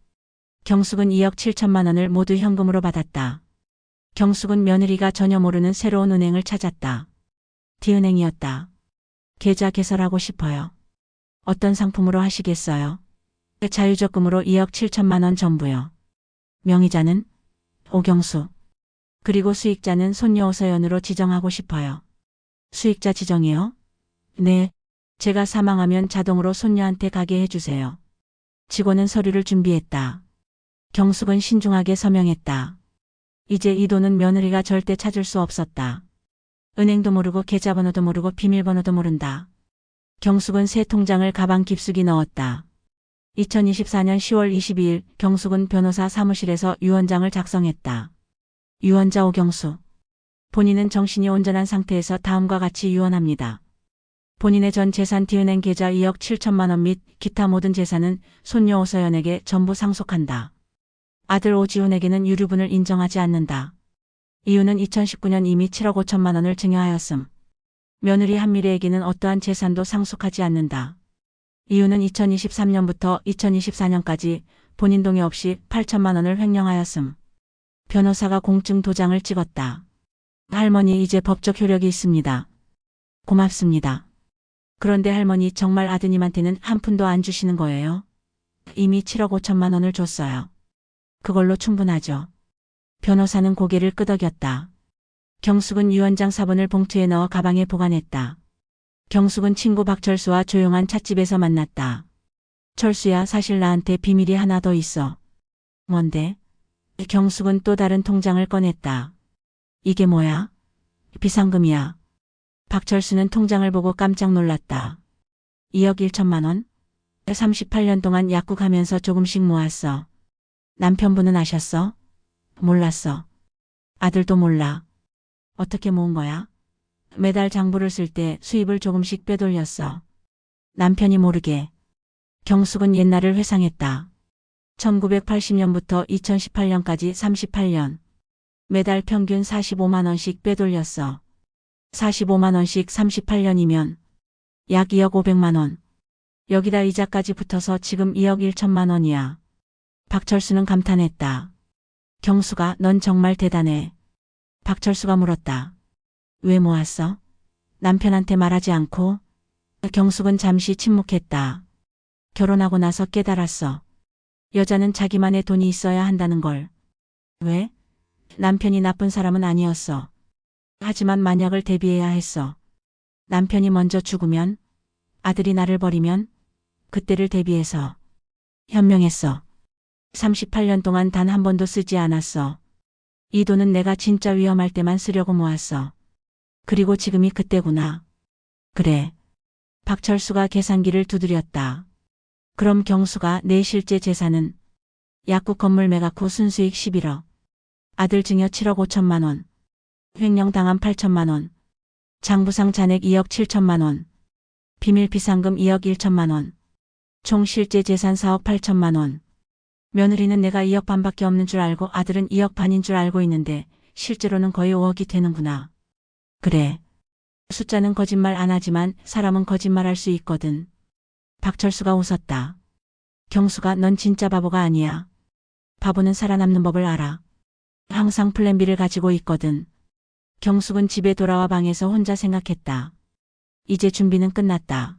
경숙은 2억 7천만 원을 모두 현금으로 받았다. 경숙은 며느리가 전혀 모르는 새로운 은행을 찾았다. D은행이었다. 계좌 개설하고 싶어요. 어떤 상품으로 하시겠어요? 자유적금으로 2억 7천만 원 전부요. 명의자는 오경수. 그리고 수익자는 손녀 오서연으로 지정하고 싶어요. 수익자 지정이요? 네. 제가 사망하면 자동으로 손녀한테 가게 해주세요. 직원은 서류를 준비했다. 경숙은 신중하게 서명했다. 이제 이 돈은 며느리가 절대 찾을 수 없었다. 은행도 모르고 계좌번호도 모르고 비밀번호도 모른다. 경숙은 새 통장을 가방 깊숙이 넣었다. 2024년 10월 22일 경숙은 변호사 사무실에서 유언장을 작성했다. 유언자 오경수. 본인은 정신이 온전한 상태에서 다음과 같이 유언합니다. 본인의 전 재산 D은행 계좌 2억 7천만 원 및 기타 모든 재산은 손녀 오서연에게 전부 상속한다. 아들 오지훈에게는 유류분을 인정하지 않는다. 이유는 2019년 이미 7억 5천만 원을 증여하였음. 며느리 한미래에게는 어떠한 재산도 상속하지 않는다. 이유는 2023년부터 2024년까지 본인 동의 없이 8천만 원을 횡령하였음. 변호사가 공증 도장을 찍었다. 할머니 이제 법적 효력이 있습니다. 고맙습니다. 그런데 할머니 정말 아드님한테는 한 푼도 안 주시는 거예요? 이미 7억 5천만 원을 줬어요. 그걸로 충분하죠. 변호사는 고개를 끄덕였다. 경숙은 유언장 사본을 봉투에 넣어 가방에 보관했다. 경숙은 친구 박철수와 조용한 찻집에서 만났다. 철수야, 사실 나한테 비밀이 하나 더 있어. 뭔데? 경숙은 또 다른 통장을 꺼냈다. 이게 뭐야? 비상금이야. 박철수는 통장을 보고 깜짝 놀랐다. 2억 1천만 원? 38년 동안 약국하면서 조금씩 모았어. 남편분은 아셨어? 몰랐어. 아들도 몰라. 어떻게 모은 거야? 매달 장부를 쓸 때 수입을 조금씩 빼돌렸어. 남편이 모르게. 경숙은 옛날을 회상했다. 1980년부터 2018년까지 38년. 매달 평균 45만 원씩 빼돌렸어. 45만 원씩 38년이면 약 2억 5백만 원. 여기다 이자까지 붙어서 지금 2억 1천만 원이야. 박철수는 감탄했다. 경수가 넌 정말 대단해. 박철수가 물었다. 왜 모았어? 남편한테 말하지 않고? 경숙은 잠시 침묵했다. 결혼하고 나서 깨달았어. 여자는 자기만의 돈이 있어야 한다는 걸. 왜? 남편이 나쁜 사람은 아니었어. 하지만 만약을 대비해야 했어. 남편이 먼저 죽으면, 아들이 나를 버리면, 그때를 대비해서. 현명했어. 38년 동안 단 한 번도 쓰지 않았어. 이 돈은 내가 진짜 위험할 때만 쓰려고 모았어. 그리고 지금이 그때구나. 그래. 박철수가 계산기를 두드렸다. 그럼 경수가 내 실제 재산은 약국 건물 매각 후 순수익 11억. 아들 증여 7억 5천만 원. 횡령 당한 8천만 원. 장부상 잔액 2억 7천만 원. 비밀 비상금 2억 1천만 원. 총 실제 재산 4억 8천만 원. 며느리는 내가 2억 반밖에 없는 줄 알고 아들은 2억 반인 줄 알고 있는데 실제로는 거의 5억이 되는구나. 그래. 숫자는 거짓말 안 하지만 사람은 거짓말할 수 있거든. 박철수가 웃었다. 경수가 넌 진짜 바보가 아니야. 바보는 살아남는 법을 알아. 항상 플랜 B를 가지고 있거든. 경숙은 집에 돌아와 방에서 혼자 생각했다. 이제 준비는 끝났다.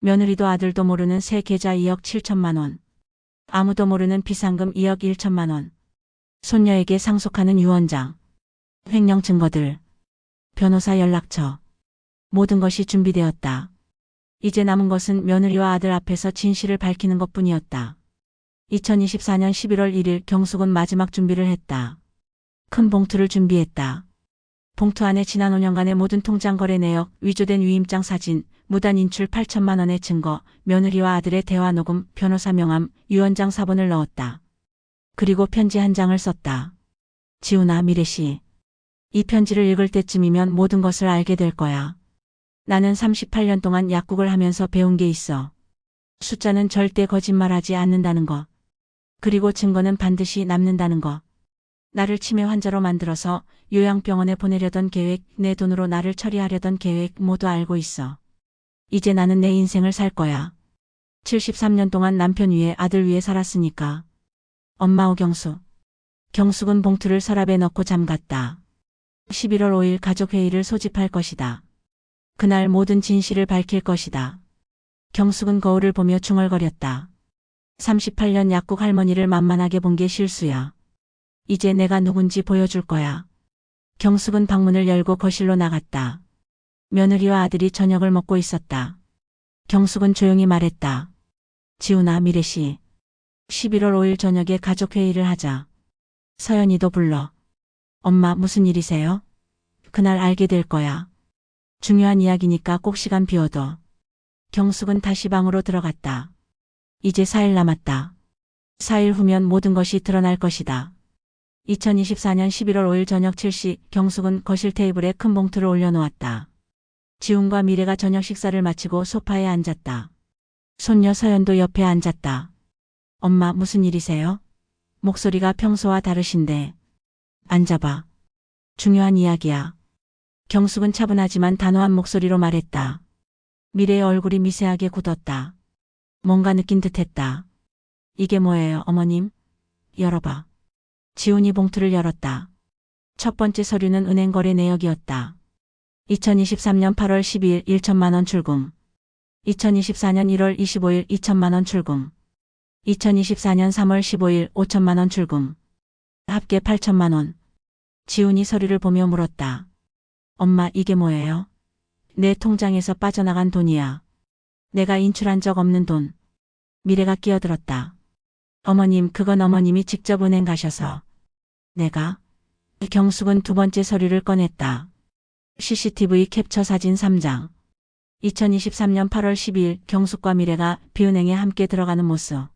며느리도 아들도 모르는 새 계좌 2억 7천만 원. 아무도 모르는 비상금 2억 1천만 원. 손녀에게 상속하는 유언장. 횡령 증거들. 변호사 연락처. 모든 것이 준비되었다. 이제 남은 것은 며느리와 아들 앞에서 진실을 밝히는 것뿐이었다. 2024년 11월 1일 경숙은 마지막 준비를 했다. 큰 봉투를 준비했다. 봉투 안에 지난 5년간의 모든 통장 거래 내역, 위조된 위임장 사진, 무단 인출 8천만 원의 증거, 며느리와 아들의 대화 녹음, 변호사 명함, 유언장 사본을 넣었다. 그리고 편지 한 장을 썼다. 지훈아, 미래씨. 이 편지를 읽을 때쯤이면 모든 것을 알게 될 거야. 나는 38년 동안 약국을 하면서 배운 게 있어. 숫자는 절대 거짓말하지 않는다는 거. 그리고 증거는 반드시 남는다는 거. 나를 치매 환자로 만들어서 요양병원에 보내려던 계획, 내 돈으로 나를 처리하려던 계획 모두 알고 있어. 이제 나는 내 인생을 살 거야. 73년 동안 남편 위에 아들 위에 살았으니까. 엄마 오경숙. 경숙은 봉투를 서랍에 넣고 잠갔다. 11월 5일 가족회의를 소집할 것이다. 그날 모든 진실을 밝힐 것이다. 경숙은 거울을 보며 중얼거렸다. 38년 약국 할머니를 만만하게 본 게 실수야. 이제 내가 누군지 보여줄 거야. 경숙은 방문을 열고 거실로 나갔다. 며느리와 아들이 저녁을 먹고 있었다. 경숙은 조용히 말했다. 지훈아, 미래씨. 11월 5일 저녁에 가족회의를 하자. 서연이도 불러. 엄마, 무슨 일이세요? 그날 알게 될 거야. 중요한 이야기니까 꼭 시간 비워둬. 경숙은 다시 방으로 들어갔다. 이제 4일 남았다. 4일 후면 모든 것이 드러날 것이다. 2024년 11월 5일 저녁 7시 경숙은 거실 테이블에 큰 봉투를 올려놓았다. 지훈과 미래가 저녁 식사를 마치고 소파에 앉았다. 손녀 서연도 옆에 앉았다. 엄마, 무슨 일이세요? 목소리가 평소와 다르신데. 앉아봐. 중요한 이야기야. 경숙은 차분하지만 단호한 목소리로 말했다. 미래의 얼굴이 미세하게 굳었다. 뭔가 느낀 듯했다. 이게 뭐예요, 어머님? 열어봐. 지훈이 봉투를 열었다. 첫 번째 서류는 은행 거래 내역이었다. 2023년 8월 12일 1천만 원 출금. 2024년 1월 25일 2천만 원 출금. 2024년 3월 15일 5천만 원 출금. 합계 8천만 원. 지훈이 서류를 보며 물었다. 엄마, 이게 뭐예요? 내 통장에서 빠져나간 돈이야. 내가 인출한 적 없는 돈. 미래가 끼어들었다. 어머님, 그건 어머님이 직접 은행 가셔서. 내가? 경숙은 두 번째 서류를 꺼냈다. CCTV 캡처 사진 3장. 2023년 8월 12일 경숙과 미래가 B은행에 함께 들어가는 모습.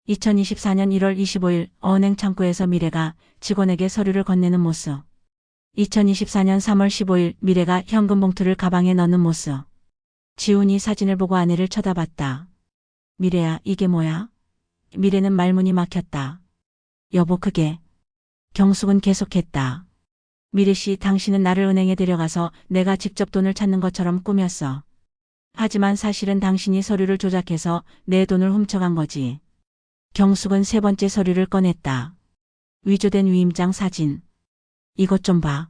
2024년 1월 25일 어은행 창구에서 미래가 직원에게 서류를 건네는 모습. 2024년 3월 15일 미래가 현금 봉투를 가방에 넣는 모습. 지훈이 사진을 보고 아내를 쳐다봤다. 미래야, 이게 뭐야? 미래는 말문이 막혔다. 여보, 그게. 경숙은 계속했다. 미래씨, 당신은 나를 은행에 데려가서 내가 직접 돈을 찾는 것처럼 꾸몄어. 하지만 사실은 당신이 서류를 조작해서 내 돈을 훔쳐간 거지. 경숙은 세 번째 서류를 꺼냈다. 위조된 위임장 사진. 이것 좀 봐.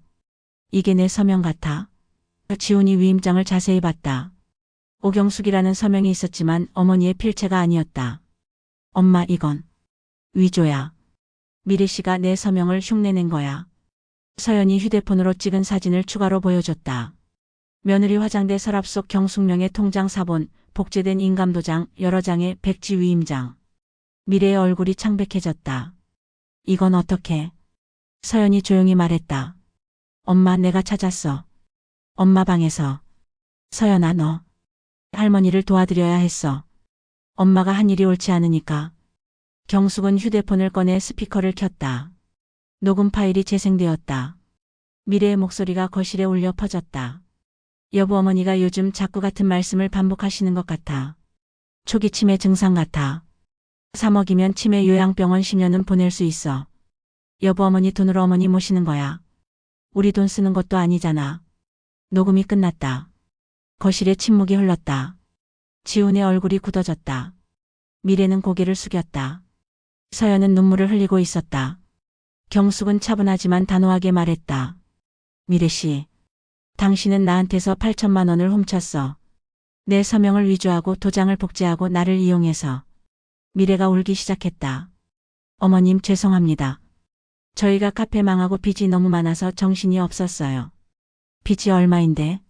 이게 내 서명 같아. 지훈이 위임장을 자세히 봤다. 오경숙이라는 서명이 있었지만 어머니의 필체가 아니었다. 엄마, 이건 위조야. 미래씨가 내 서명을 흉내낸 거야. 서연이 휴대폰으로 찍은 사진을 추가로 보여줬다. 며느리 화장대 서랍 속 경숙명의 통장 사본, 복제된 인감도장, 여러 장의 백지 위임장. 미래의 얼굴이 창백해졌다. 이건 어떻게? 서연이 조용히 말했다. 엄마, 내가 찾았어. 엄마 방에서. 서연아, 너 할머니를 도와드려야 했어. 엄마가 한 일이 옳지 않으니까. 경숙은 휴대폰을 꺼내 스피커를 켰다. 녹음 파일이 재생되었다. 미래의 목소리가 거실에 울려 퍼졌다. 여보, 어머니가 요즘 자꾸 같은 말씀을 반복하시는 것 같아. 초기 치매 증상 같아. 3억이면 치매 요양병원 10년은 보낼 수 있어. 여보, 어머니 돈으로 어머니 모시는 거야. 우리 돈 쓰는 것도 아니잖아. 녹음이 끝났다. 거실에 침묵이 흘렀다. 지훈의 얼굴이 굳어졌다. 미래는 고개를 숙였다. 서연은 눈물을 흘리고 있었다. 경숙은 차분하지만 단호하게 말했다. 미래 씨, 당신은 나한테서 8천만 원을 훔쳤어. 내 서명을 위조하고 도장을 복제하고 나를 이용해서. 미래가 울기 시작했다. 어머님 죄송합니다. 저희가 카페 망하고 빚이 너무 많아서 정신이 없었어요. 빚이 얼마인데?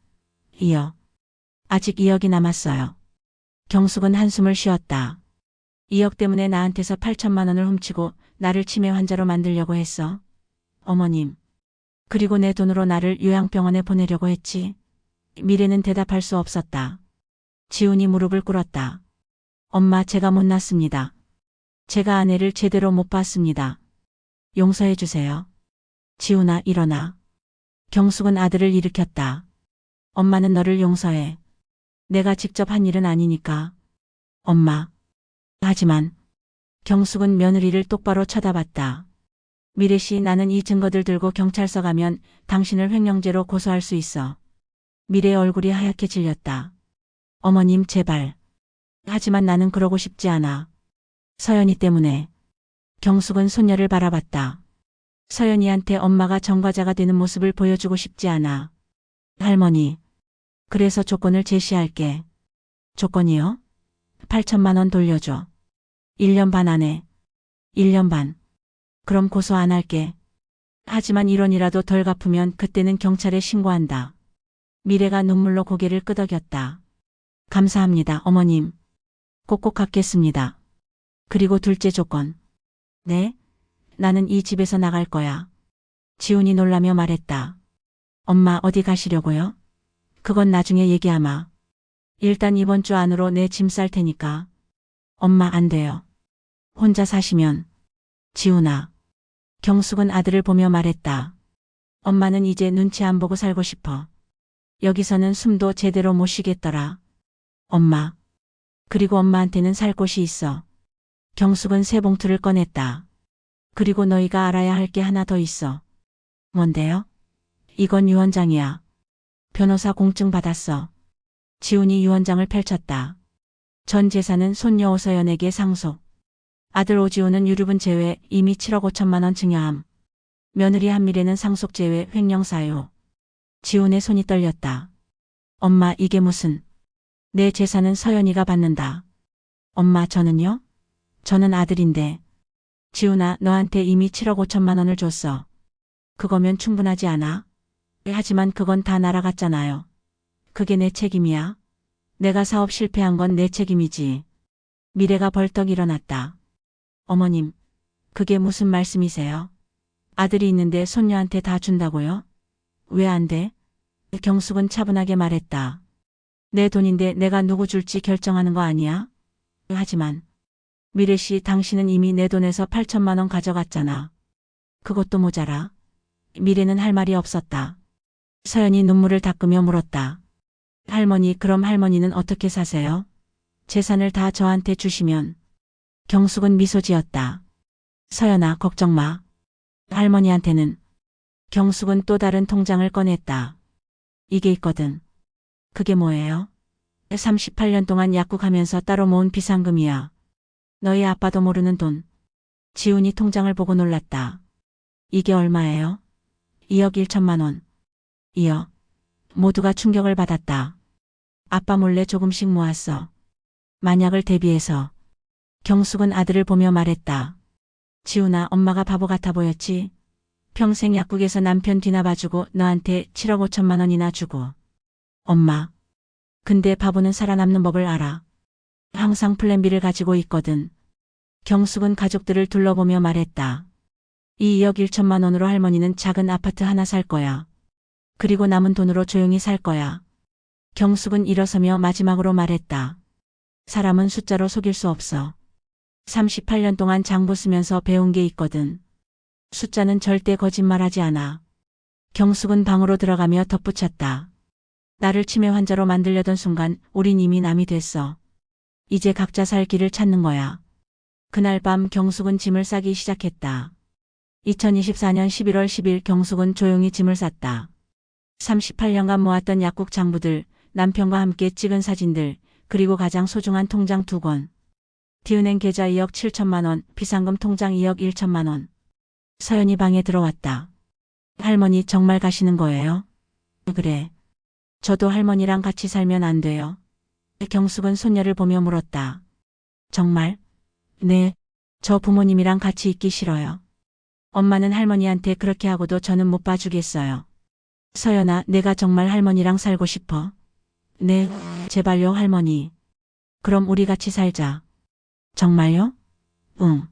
2억. 아직 2억이 남았어요. 경숙은 한숨을 쉬었다. 2억 때문에 나한테서 8천만 원을 훔치고 나를 치매 환자로 만들려고 했어. 어머님. 그리고 내 돈으로 나를 요양병원에 보내려고 했지. 미래는 대답할 수 없었다. 지훈이 무릎을 꿇었다. 엄마 제가 못났습니다. 제가 아내를 제대로 못 봤습니다. 용서해 주세요. 지훈아 일어나. 경숙은 아들을 일으켰다. 엄마는 너를 용서해. 내가 직접 한 일은 아니니까. 엄마. 하지만 경숙은 며느리를 똑바로 쳐다봤다. 미래 씨 나는 이 증거들 들고 경찰서 가면 당신을 횡령죄로 고소할 수 있어. 미래의 얼굴이 하얗게 질렸다. 어머님 제발. 하지만 나는 그러고 싶지 않아. 서연이 때문에. 경숙은 손녀를 바라봤다. 서연이한테 엄마가 전과자가 되는 모습을 보여주고 싶지 않아. 할머니. 그래서 조건을 제시할게. 조건이요? 8천만 원 돌려줘. 1년 반 안에. 1년 반. 그럼 고소 안 할게. 하지만 1원이라도 덜 갚으면 그때는 경찰에 신고한다. 미래가 눈물로 고개를 끄덕였다. 감사합니다, 어머님. 꼭꼭 갚겠습니다. 그리고 둘째 조건. 네? 나는 이 집에서 나갈 거야. 지훈이 놀라며 말했다. 엄마 어디 가시려고요? 그건 나중에 얘기하마. 일단 이번 주 안으로 내 짐 쌀 테니까. 엄마 안 돼요. 혼자 사시면. 지훈아. 경숙은 아들을 보며 말했다. 엄마는 이제 눈치 안 보고 살고 싶어. 여기서는 숨도 제대로 못 쉬겠더라. 엄마. 그리고 엄마한테는 살 곳이 있어. 경숙은 새 봉투를 꺼냈다. 그리고 너희가 알아야 할 게 하나 더 있어. 뭔데요? 이건 유언장이야. 변호사 공증 받았어. 지훈이 유언장을 펼쳤다. 전 재산은 손녀 오서연에게 상속. 아들 오지훈은 유류분 제외 이미 7억 5천만 원 증여함. 며느리 한미래는 상속 제외 횡령 사유. 지훈의 손이 떨렸다. 엄마 이게 무슨. 내 재산은 서연이가 받는다. 엄마 저는요? 저는 아들인데. 지훈아 너한테 이미 7억 5천만 원을 줬어. 그거면 충분하지 않아? 하지만 그건 다 날아갔잖아요. 그게 내 책임이야. 내가 사업 실패한 건 내 책임이지. 미래가 벌떡 일어났다. 어머님, 그게 무슨 말씀이세요? 아들이 있는데 손녀한테 다 준다고요? 왜 안 돼? 경숙은 차분하게 말했다. 내 돈인데 내가 누구 줄지 결정하는 거 아니야? 하지만 미래 씨 당신은 이미 내 돈에서 8천만 원 가져갔잖아. 그것도 모자라. 미래는 할 말이 없었다. 서연이 눈물을 닦으며 물었다. 할머니 그럼 할머니는 어떻게 사세요? 재산을 다 저한테 주시면. 경숙은 미소 지었다. 서연아 걱정 마. 할머니한테는. 경숙은 또 다른 통장을 꺼냈다. 이게 있거든. 그게 뭐예요? 38년 동안 약국하면서 따로 모은 비상금이야. 너희 아빠도 모르는 돈. 지훈이 통장을 보고 놀랐다. 이게 얼마예요? 2억 1천만 원. 2억. 모두가 충격을 받았다. 아빠 몰래 조금씩 모았어. 만약을 대비해서. 경숙은 아들을 보며 말했다. 지훈아 엄마가 바보 같아 보였지? 평생 약국에서 남편 뒤나 봐주고 너한테 7억 5천만 원이나 주고. 엄마. 근데 바보는 살아남는 법을 알아. 항상 플랜 B를 가지고 있거든. 경숙은 가족들을 둘러보며 말했다. 이 2억 1천만 원으로 할머니는 작은 아파트 하나 살 거야. 그리고 남은 돈으로 조용히 살 거야. 경숙은 일어서며 마지막으로 말했다. 사람은 숫자로 속일 수 없어. 38년 동안 장부 쓰면서 배운 게 있거든. 숫자는 절대 거짓말하지 않아. 경숙은 방으로 들어가며 덧붙였다. 나를 치매 환자로 만들려던 순간 우린 이미 남이 됐어. 이제 각자 살 길을 찾는 거야. 그날 밤 경숙은 짐을 싸기 시작했다. 2024년 11월 10일 경숙은 조용히 짐을 쌌다. 38년간 모았던 약국 장부들, 남편과 함께 찍은 사진들, 그리고 가장 소중한 통장 2권. D은행 계좌 2억 7천만 원, 비상금 통장 2억 1천만 원. 서연이 방에 들어왔다. 할머니 정말 가시는 거예요? 그래. 저도 할머니랑 같이 살면 안 돼요? 경숙은 손녀를 보며 물었다. 정말? 네. 저 부모님이랑 같이 있기 싫어요. 엄마는 할머니한테 그렇게 하고도 저는 못 봐주겠어요. 서연아, 내가 정말 할머니랑 살고 싶어. 네, 제발요 할머니. 그럼 우리 같이 살자. 정말요? 응.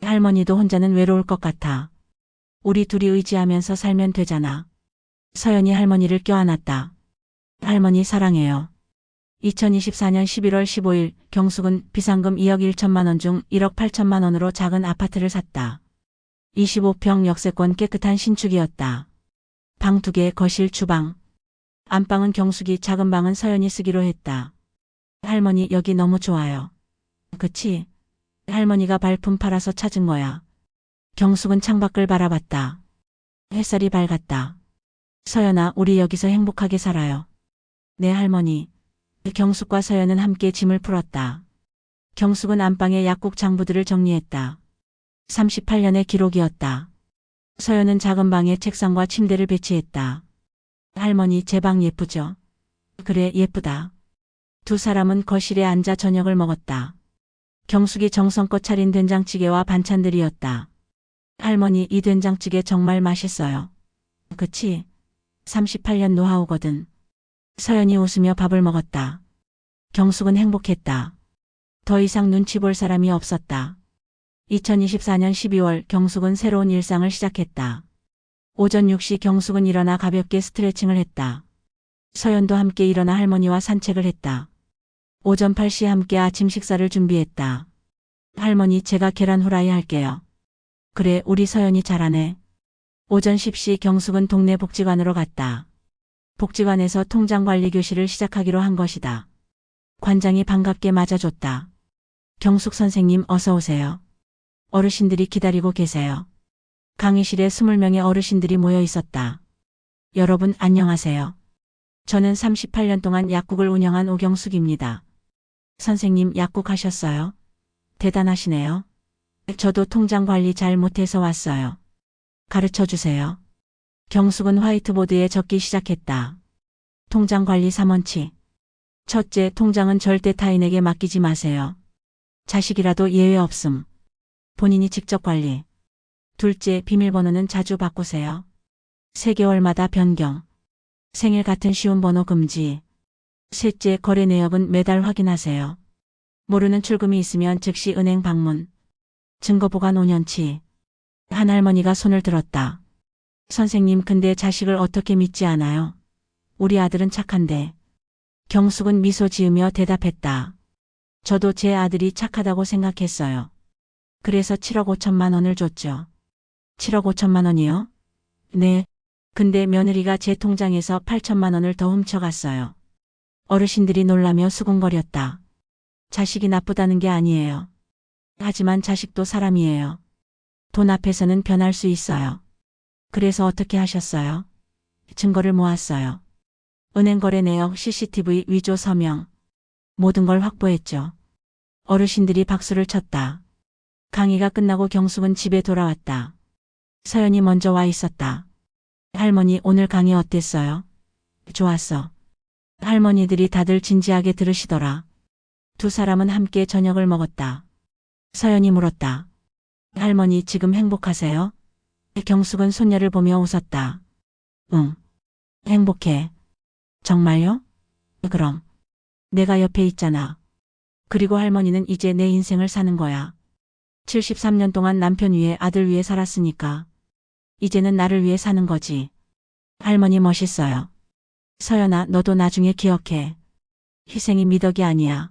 할머니도 혼자는 외로울 것 같아. 우리 둘이 의지하면서 살면 되잖아. 서연이 할머니를 껴안았다. 할머니 사랑해요. 2024년 11월 15일 경숙은 비상금 2억 1천만 원 중 1억 8천만 원으로 작은 아파트를 샀다. 25평 역세권 깨끗한 신축이었다. 방 2개, 거실, 주방. 안방은 경숙이, 작은 방은 서연이 쓰기로 했다. 할머니 여기 너무 좋아요. 그치? 할머니가 발품 팔아서 찾은 거야. 경숙은 창밖을 바라봤다. 햇살이 밝았다. 서연아, 우리 여기서 행복하게 살아요. 네 할머니. 경숙과 서연은 함께 짐을 풀었다. 경숙은 안방의 약국 장부들을 정리했다. 38년의 기록이었다. 서연은 작은 방에 책상과 침대를 배치했다. 할머니, 제 방 예쁘죠? 그래, 예쁘다. 두 사람은 거실에 앉아 저녁을 먹었다. 경숙이 정성껏 차린 된장찌개와 반찬들이었다. 할머니, 이 된장찌개 정말 맛있어요. 그치? 38년 노하우거든. 서연이 웃으며 밥을 먹었다. 경숙은 행복했다. 더 이상 눈치 볼 사람이 없었다. 2024년 12월 경숙은 새로운 일상을 시작했다. 오전 6시 경숙은 일어나 가볍게 스트레칭을 했다. 서연도 함께 일어나 할머니와 산책을 했다. 오전 8시 함께 아침 식사를 준비했다. 할머니, 제가 계란 후라이 할게요. 그래, 우리 서연이 잘하네. 오전 10시 경숙은 동네 복지관으로 갔다. 복지관에서 통장관리 교실을 시작하기로 한 것이다. 관장이 반갑게 맞아줬다. 경숙 선생님 어서 오세요. 어르신들이 기다리고 계세요. 강의실에 20명의 어르신들이 모여 있었다. 여러분 안녕하세요. 저는 38년 동안 약국을 운영한 오경숙입니다. 선생님 약국 하셨어요? 대단하시네요. 저도 통장 관리 잘 못해서 왔어요. 가르쳐 주세요. 경숙은 화이트보드에 적기 시작했다. 통장 관리 3원칙. 첫째, 통장은 절대 타인에게 맡기지 마세요. 자식이라도 예외 없음. 본인이 직접 관리. 둘째, 비밀번호는 자주 바꾸세요. 3개월마다 변경. 생일 같은 쉬운 번호 금지. 셋째, 거래 내역은 매달 확인하세요. 모르는 출금이 있으면 즉시 은행 방문. 증거 보관 5년치. 한 할머니가 손을 들었다. 선생님, 근데 자식을 어떻게 믿지 않아요? 우리 아들은 착한데. 경숙은 미소 지으며 대답했다. 저도 제 아들이 착하다고 생각했어요. 그래서 7억 5천만 원을 줬죠. 7억 5천만 원이요? 네. 근데 며느리가 제 통장에서 8천만 원을 더 훔쳐갔어요. 어르신들이 놀라며 수군거렸다. 자식이 나쁘다는 게 아니에요. 하지만 자식도 사람이에요. 돈 앞에서는 변할 수 있어요. 그래서 어떻게 하셨어요? 증거를 모았어요. 은행 거래 내역, CCTV, 위조 서명. 모든 걸 확보했죠. 어르신들이 박수를 쳤다. 강의가 끝나고 경숙은 집에 돌아왔다. 서연이 먼저 와 있었다. 할머니, 오늘 강의 어땠어요? 좋았어. 할머니들이 다들 진지하게 들으시더라. 두 사람은 함께 저녁을 먹었다. 서연이 물었다. 할머니, 지금 행복하세요? 경숙은 손녀를 보며 웃었다. 응. 행복해. 정말요? 그럼. 내가 옆에 있잖아. 그리고 할머니는 이제 내 인생을 사는 거야. 73년 동안 남편 위해 아들 위해 살았으니까. 이제는 나를 위해 사는 거지. 할머니 멋있어요. 서연아, 너도 나중에 기억해. 희생이 미덕이 아니야.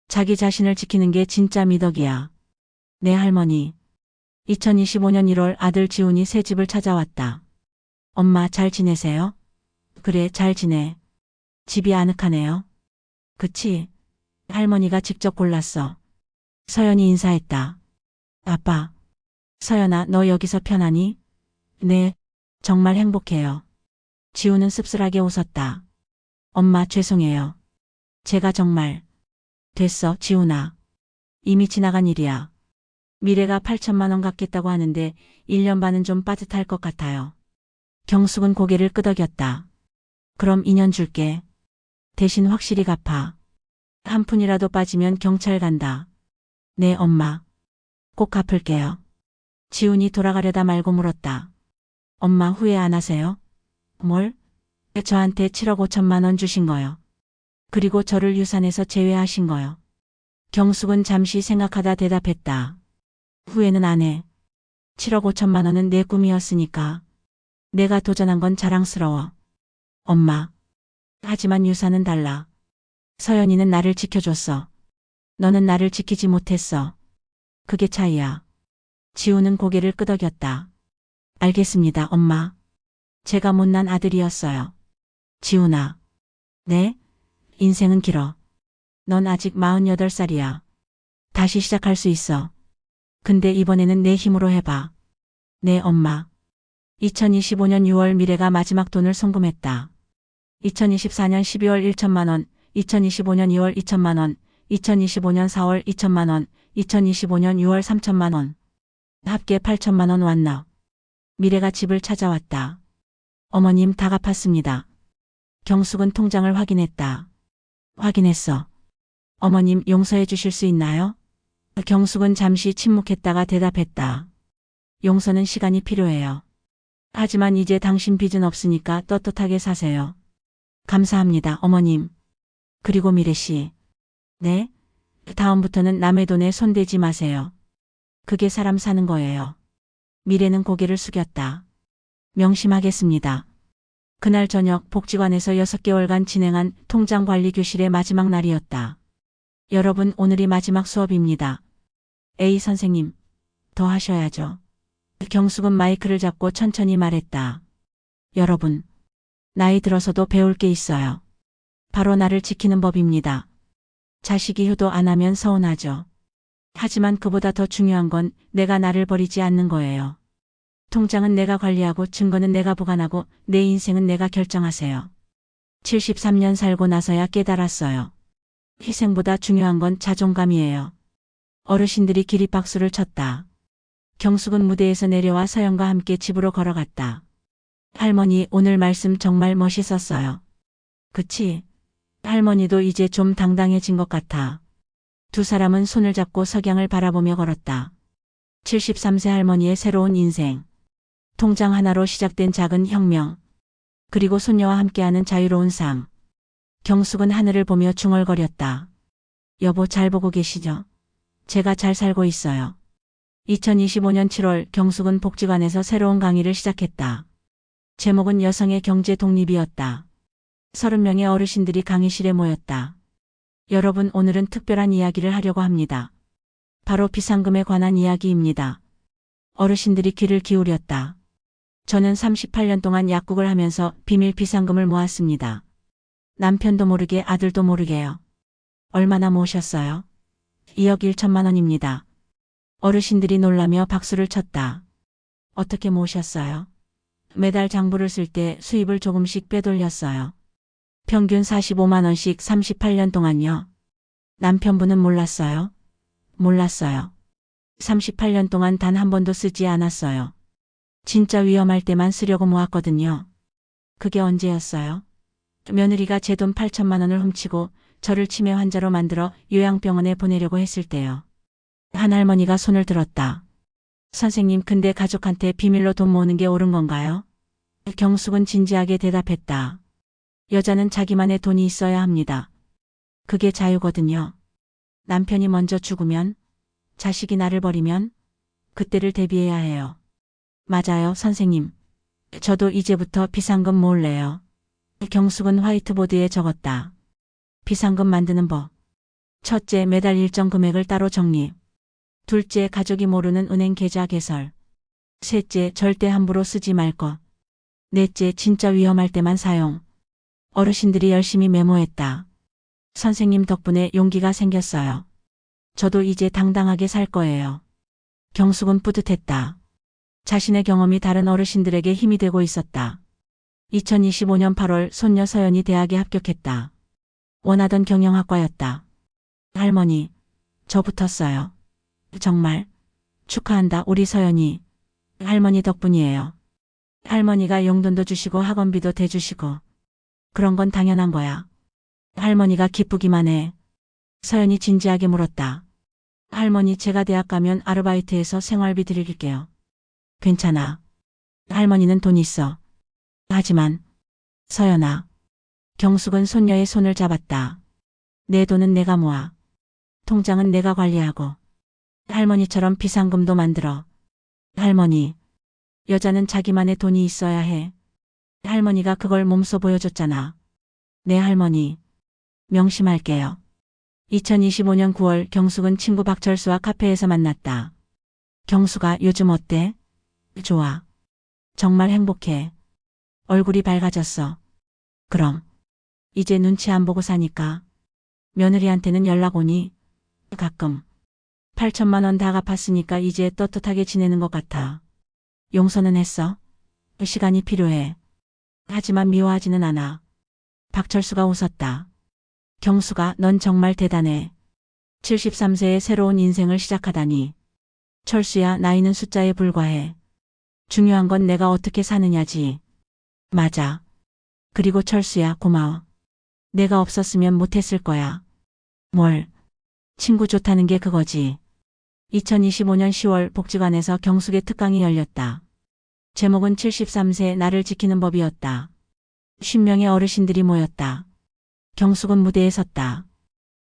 자기 자신을 지키는 게 진짜 미덕이야. 네 할머니. 2025년 1월 아들 지훈이 새 집을 찾아왔다. 엄마 잘 지내세요? 그래, 잘 지내. 집이 아늑하네요. 그치? 할머니가 직접 골랐어. 서연이 인사했다. 아빠. 서연아, 너 여기서 편하니? 네, 정말 행복해요. 지훈은 씁쓸하게 웃었다. 엄마 죄송해요. 제가 정말. 됐어, 지훈아. 이미 지나간 일이야. 미래가 8천만 원 갚겠다고 하는데 1년 반은 좀 빠듯할 것 같아요. 경숙은 고개를 끄덕였다. 그럼 2년 줄게. 대신 확실히 갚아. 한 푼이라도 빠지면 경찰 간다. 네, 엄마. 꼭 갚을게요. 지훈이 돌아가려다 말고 물었다. 엄마 후회 안 하세요? 뭘? 저한테 7억 5천만 원 주신 거요. 그리고 저를 유산에서 제외하신 거요. 경숙은 잠시 생각하다 대답했다. 후회는 안 해. 7억 5천만 원은 내 꿈이었으니까. 내가 도전한 건 자랑스러워. 엄마. 하지만 유산은 달라. 서연이는 나를 지켜줬어. 너는 나를 지키지 못했어. 그게 차이야. 지우는 고개를 끄덕였다. 알겠습니다, 엄마. 제가 못난 아들이었어요. 지훈아. 네? 인생은 길어. 넌 아직 48살이야. 다시 시작할 수 있어. 근데 이번에는 내 힘으로 해봐. 네, 엄마. 2025년 6월 미래가 마지막 돈을 송금했다. 2024년 12월 1천만 원, 2025년 2월 2천만 원, 2025년 4월 2천만 원, 2025년 6월 3천만 원. 합계 8천만 원 왔나. 미래가 집을 찾아왔다. 어머님 다 갚았습니다. 경숙은 통장을 확인했다. 확인했어. 어머님 용서해 주실 수 있나요? 경숙은 잠시 침묵했다가 대답했다. 용서는 시간이 필요해요. 하지만 이제 당신 빚은 없으니까 떳떳하게 사세요. 감사합니다, 어머님. 그리고 미래 씨. 네? 다음부터는 남의 돈에 손대지 마세요. 그게 사람 사는 거예요. 미래는 고개를 숙였다. 명심하겠습니다. 그날 저녁 복지관에서 6개월간 진행한 통장관리 교실의 마지막 날이었다. 여러분, 오늘이 마지막 수업입니다. A 선생님, 더 하셔야죠. 경숙은 마이크를 잡고 천천히 말했다. 여러분, 나이 들어서도 배울 게 있어요. 바로 나를 지키는 법입니다. 자식이 효도 안 하면 서운하죠. 하지만 그보다 더 중요한 건 내가 나를 버리지 않는 거예요. 통장은 내가 관리하고 증거는 내가 보관하고 내 인생은 내가 결정하세요. 73년 살고 나서야 깨달았어요. 희생보다 중요한 건 자존감이에요. 어르신들이 기립박수를 쳤다. 경숙은 무대에서 내려와 서연과 함께 집으로 걸어갔다. 할머니, 오늘 말씀 정말 멋있었어요. 그치? 할머니도 이제 좀 당당해진 것 같아. 두 사람은 손을 잡고 석양을 바라보며 걸었다. 73세 할머니의 새로운 인생. 통장 하나로 시작된 작은 혁명. 그리고 손녀와 함께하는 자유로운 삶. 경숙은 하늘을 보며 중얼거렸다. 여보 잘 보고 계시죠? 제가 잘 살고 있어요. 2025년 7월 경숙은 복지관에서 새로운 강의를 시작했다. 제목은 여성의 경제 독립이었다. 30명의 어르신들이 강의실에 모였다. 여러분, 오늘은 특별한 이야기를 하려고 합니다. 바로 비상금에 관한 이야기입니다. 어르신들이 귀를 기울였다. 저는 38년 동안 약국을 하면서 비밀 비상금을 모았습니다. 남편도 모르게 아들도 모르게요. 얼마나 모으셨어요? 2억 1천만 원입니다. 어르신들이 놀라며 박수를 쳤다. 어떻게 모으셨어요? 매달 장부를 쓸 때 수입을 조금씩 빼돌렸어요. 평균 45만 원씩 38년 동안요. 남편분은 몰랐어요? 몰랐어요. 38년 동안 단 한 번도 쓰지 않았어요. 진짜 위험할 때만 쓰려고 모았거든요. 그게 언제였어요? 며느리가 제 돈 8천만 원을 훔치고 저를 치매 환자로 만들어 요양병원에 보내려고 했을 때요. 한 할머니가 손을 들었다. 선생님, 근데 가족한테 비밀로 돈 모으는 게 옳은 건가요? 경숙은 진지하게 대답했다. 여자는 자기만의 돈이 있어야 합니다. 그게 자유거든요. 남편이 먼저 죽으면, 자식이 나를 버리면, 그때를 대비해야 해요. 맞아요, 선생님. 저도 이제부터 비상금 모을래요. 경숙은 화이트보드에 적었다. 비상금 만드는 법. 첫째, 매달 일정 금액을 따로 적립. 둘째, 가족이 모르는 은행 계좌 개설. 셋째, 절대 함부로 쓰지 말 것. 넷째, 진짜 위험할 때만 사용. 어르신들이 열심히 메모했다. 선생님 덕분에 용기가 생겼어요. 저도 이제 당당하게 살 거예요. 경숙은 뿌듯했다. 자신의 경험이 다른 어르신들에게 힘이 되고 있었다. 2025년 8월 손녀 서연이 대학에 합격했다. 원하던 경영학과였다. 할머니, 저 붙었어요. 정말? 축하한다, 우리 서연이. 할머니 덕분이에요. 할머니가 용돈도 주시고 학원비도 대주시고. 그런 건 당연한 거야. 할머니가 기쁘기만 해. 서연이 진지하게 물었다. 할머니, 제가 대학 가면 아르바이트해서 생활비 드릴게요. 괜찮아. 할머니는 돈 있어. 하지만 서연아. 경숙은 손녀의 손을 잡았다. 내 돈은 내가 모아. 통장은 내가 관리하고. 할머니처럼 비상금도 만들어. 할머니. 여자는 자기만의 돈이 있어야 해. 할머니가 그걸 몸소 보여줬잖아. 네, 할머니. 명심할게요. 2025년 9월 경숙은 친구 박철수와 카페에서 만났다. 경수가 요즘 어때? 좋아. 정말 행복해. 얼굴이 밝아졌어. 그럼 이제 눈치 안 보고 사니까. 며느리한테는 연락 오니? 가끔. 8천만 원 다 갚았으니까 이제 떳떳하게 지내는 것 같아. 용서는 했어? 시간이 필요해. 하지만 미워하지는 않아. 박철수가 웃었다. 경수가, 넌 정말 대단해. 73세의 새로운 인생을 시작하다니. 철수야, 나이는 숫자에 불과해. 중요한 건 내가 어떻게 사느냐지. 맞아. 그리고 철수야, 고마워. 내가 없었으면 못했을 거야. 뭘? 친구 좋다는 게 그거지. 2025년 10월 복지관에서 경숙의 특강이 열렸다. 제목은 73세 나를 지키는 법이었다. 50명의 어르신들이 모였다. 경숙은 무대에 섰다.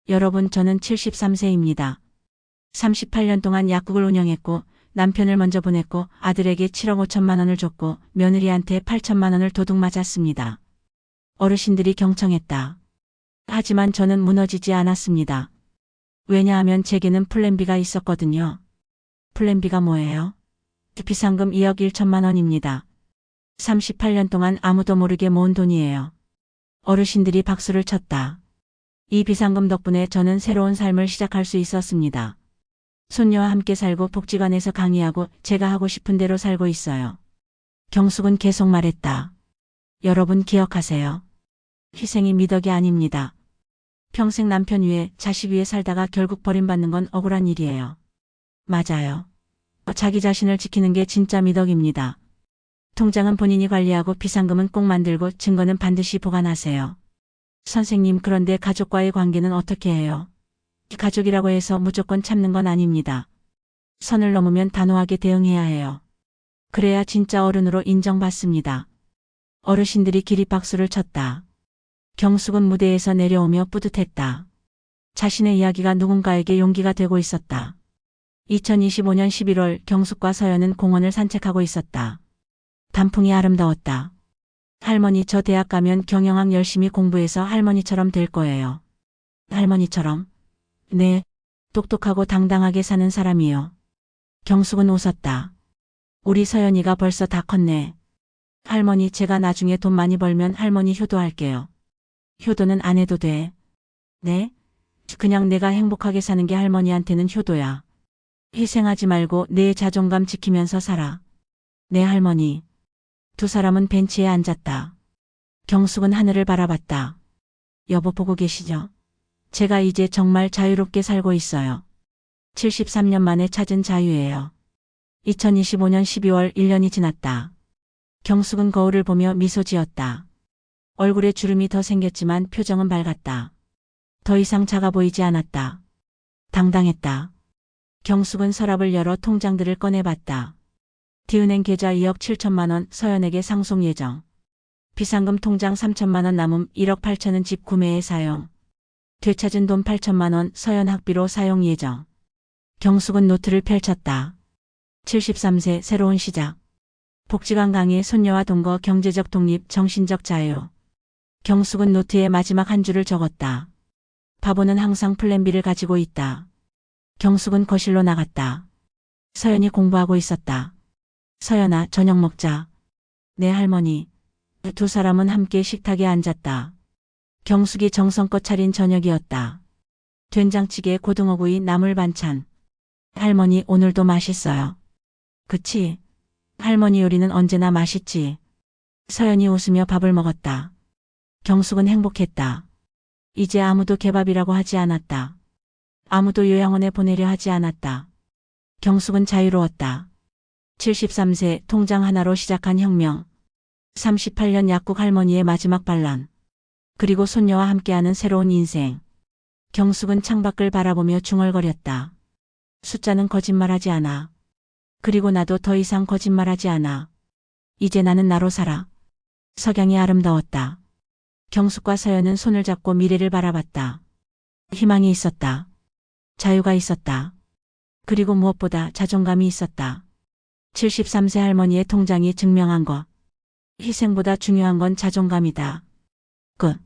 여러분, 저는 73세입니다. 38년 동안 약국을 운영했고 남편을 먼저 보냈고 아들에게 7억 5천만 원을 줬고 며느리한테 8천만 원을 도둑 맞았습니다. 어르신들이 경청했다. 하지만 저는 무너지지 않았습니다. 왜냐하면 제게는 플랜 B가 있었거든요. 플랜 B가 뭐예요? 비상금 2억 1천만 원입니다. 38년 동안 아무도 모르게 모은 돈이에요. 어르신들이 박수를 쳤다. 이 비상금 덕분에 저는 새로운 삶을 시작할 수 있었습니다. 손녀와 함께 살고 복지관에서 강의하고 제가 하고 싶은 대로 살고 있어요. 경숙은 계속 말했다. 여러분 기억하세요. 희생이 미덕이 아닙니다. 평생 남편 위에 자식 위에 살다가 결국 버림받는 건 억울한 일이에요. 맞아요. 자기 자신을 지키는 게 진짜 미덕입니다. 통장은 본인이 관리하고 비상금은 꼭 만들고 증거는 반드시 보관하세요. 선생님, 그런데 가족과의 관계는 어떻게 해요? 가족이라고 해서 무조건 참는 건 아닙니다. 선을 넘으면 단호하게 대응해야 해요. 그래야 진짜 어른으로 인정받습니다. 어르신들이 기립박수를 쳤다. 경숙은 무대에서 내려오며 뿌듯했다. 자신의 이야기가 누군가에게 용기가 되고 있었다. 2025년 11월 경숙과 서연은 공원을 산책하고 있었다. 단풍이 아름다웠다. 할머니, 저 대학 가면 경영학 열심히 공부해서 할머니처럼 될 거예요. 할머니처럼? 네. 똑똑하고 당당하게 사는 사람이요. 경숙은 웃었다. 우리 서연이가 벌써 다 컸네. 할머니, 제가 나중에 돈 많이 벌면 할머니 효도할게요. 효도는 안 해도 돼. 네? 그냥 내가 행복하게 사는 게 할머니한테는 효도야. 희생하지 말고 내 자존감 지키면서 살아. 네, 할머니. 두 사람은 벤치에 앉았다. 경숙은 하늘을 바라봤다. 여보, 보고 계시죠? 제가 이제 정말 자유롭게 살고 있어요. 73년 만에 찾은 자유예요. 2025년 12월 1년이 지났다. 경숙은 거울을 보며 미소 지었다. 얼굴에 주름이 더 생겼지만 표정은 밝았다. 더 이상 작아 보이지 않았다. 당당했다. 경숙은 서랍을 열어 통장들을 꺼내봤다. D은행 계좌 2억 7천만 원 서연에게 상속 예정. 비상금 통장 3천만 원 남음 1억 8천은 집 구매에 사용. 되찾은 돈 8천만 원 서연 학비로 사용 예정. 경숙은 노트를 펼쳤다. 73세 새로운 시작. 복지관 강의 손녀와 동거 경제적 독립 정신적 자유. 경숙은 노트에 마지막 한 줄을 적었다. 바보는 항상 플랜 B를 가지고 있다. 경숙은 거실로 나갔다. 서연이 공부하고 있었다. 서연아, 저녁 먹자. 네, 할머니. 두 사람은 함께 식탁에 앉았다. 경숙이 정성껏 차린 저녁이었다. 된장찌개, 고등어구이, 나물 반찬. 할머니, 오늘도 맛있어요. 그치? 할머니 요리는 언제나 맛있지. 서연이 웃으며 밥을 먹었다. 경숙은 행복했다. 이제 아무도 개밥이라고 하지 않았다. 아무도 요양원에 보내려 하지 않았다. 경숙은 자유로웠다. 73세 통장 하나로 시작한 혁명. 38년 약국 할머니의 마지막 반란. 그리고 손녀와 함께하는 새로운 인생. 경숙은 창밖을 바라보며 중얼거렸다. 숫자는 거짓말하지 않아. 그리고 나도 더 이상 거짓말하지 않아. 이제 나는 나로 살아. 석양이 아름다웠다. 경숙과 서연은 손을 잡고 미래를 바라봤다. 희망이 있었다. 자유가 있었다. 그리고 무엇보다 자존감이 있었다. 73세 할머니의 통장이 증명한 것. 희생보다 중요한 건 자존감이다. 끝.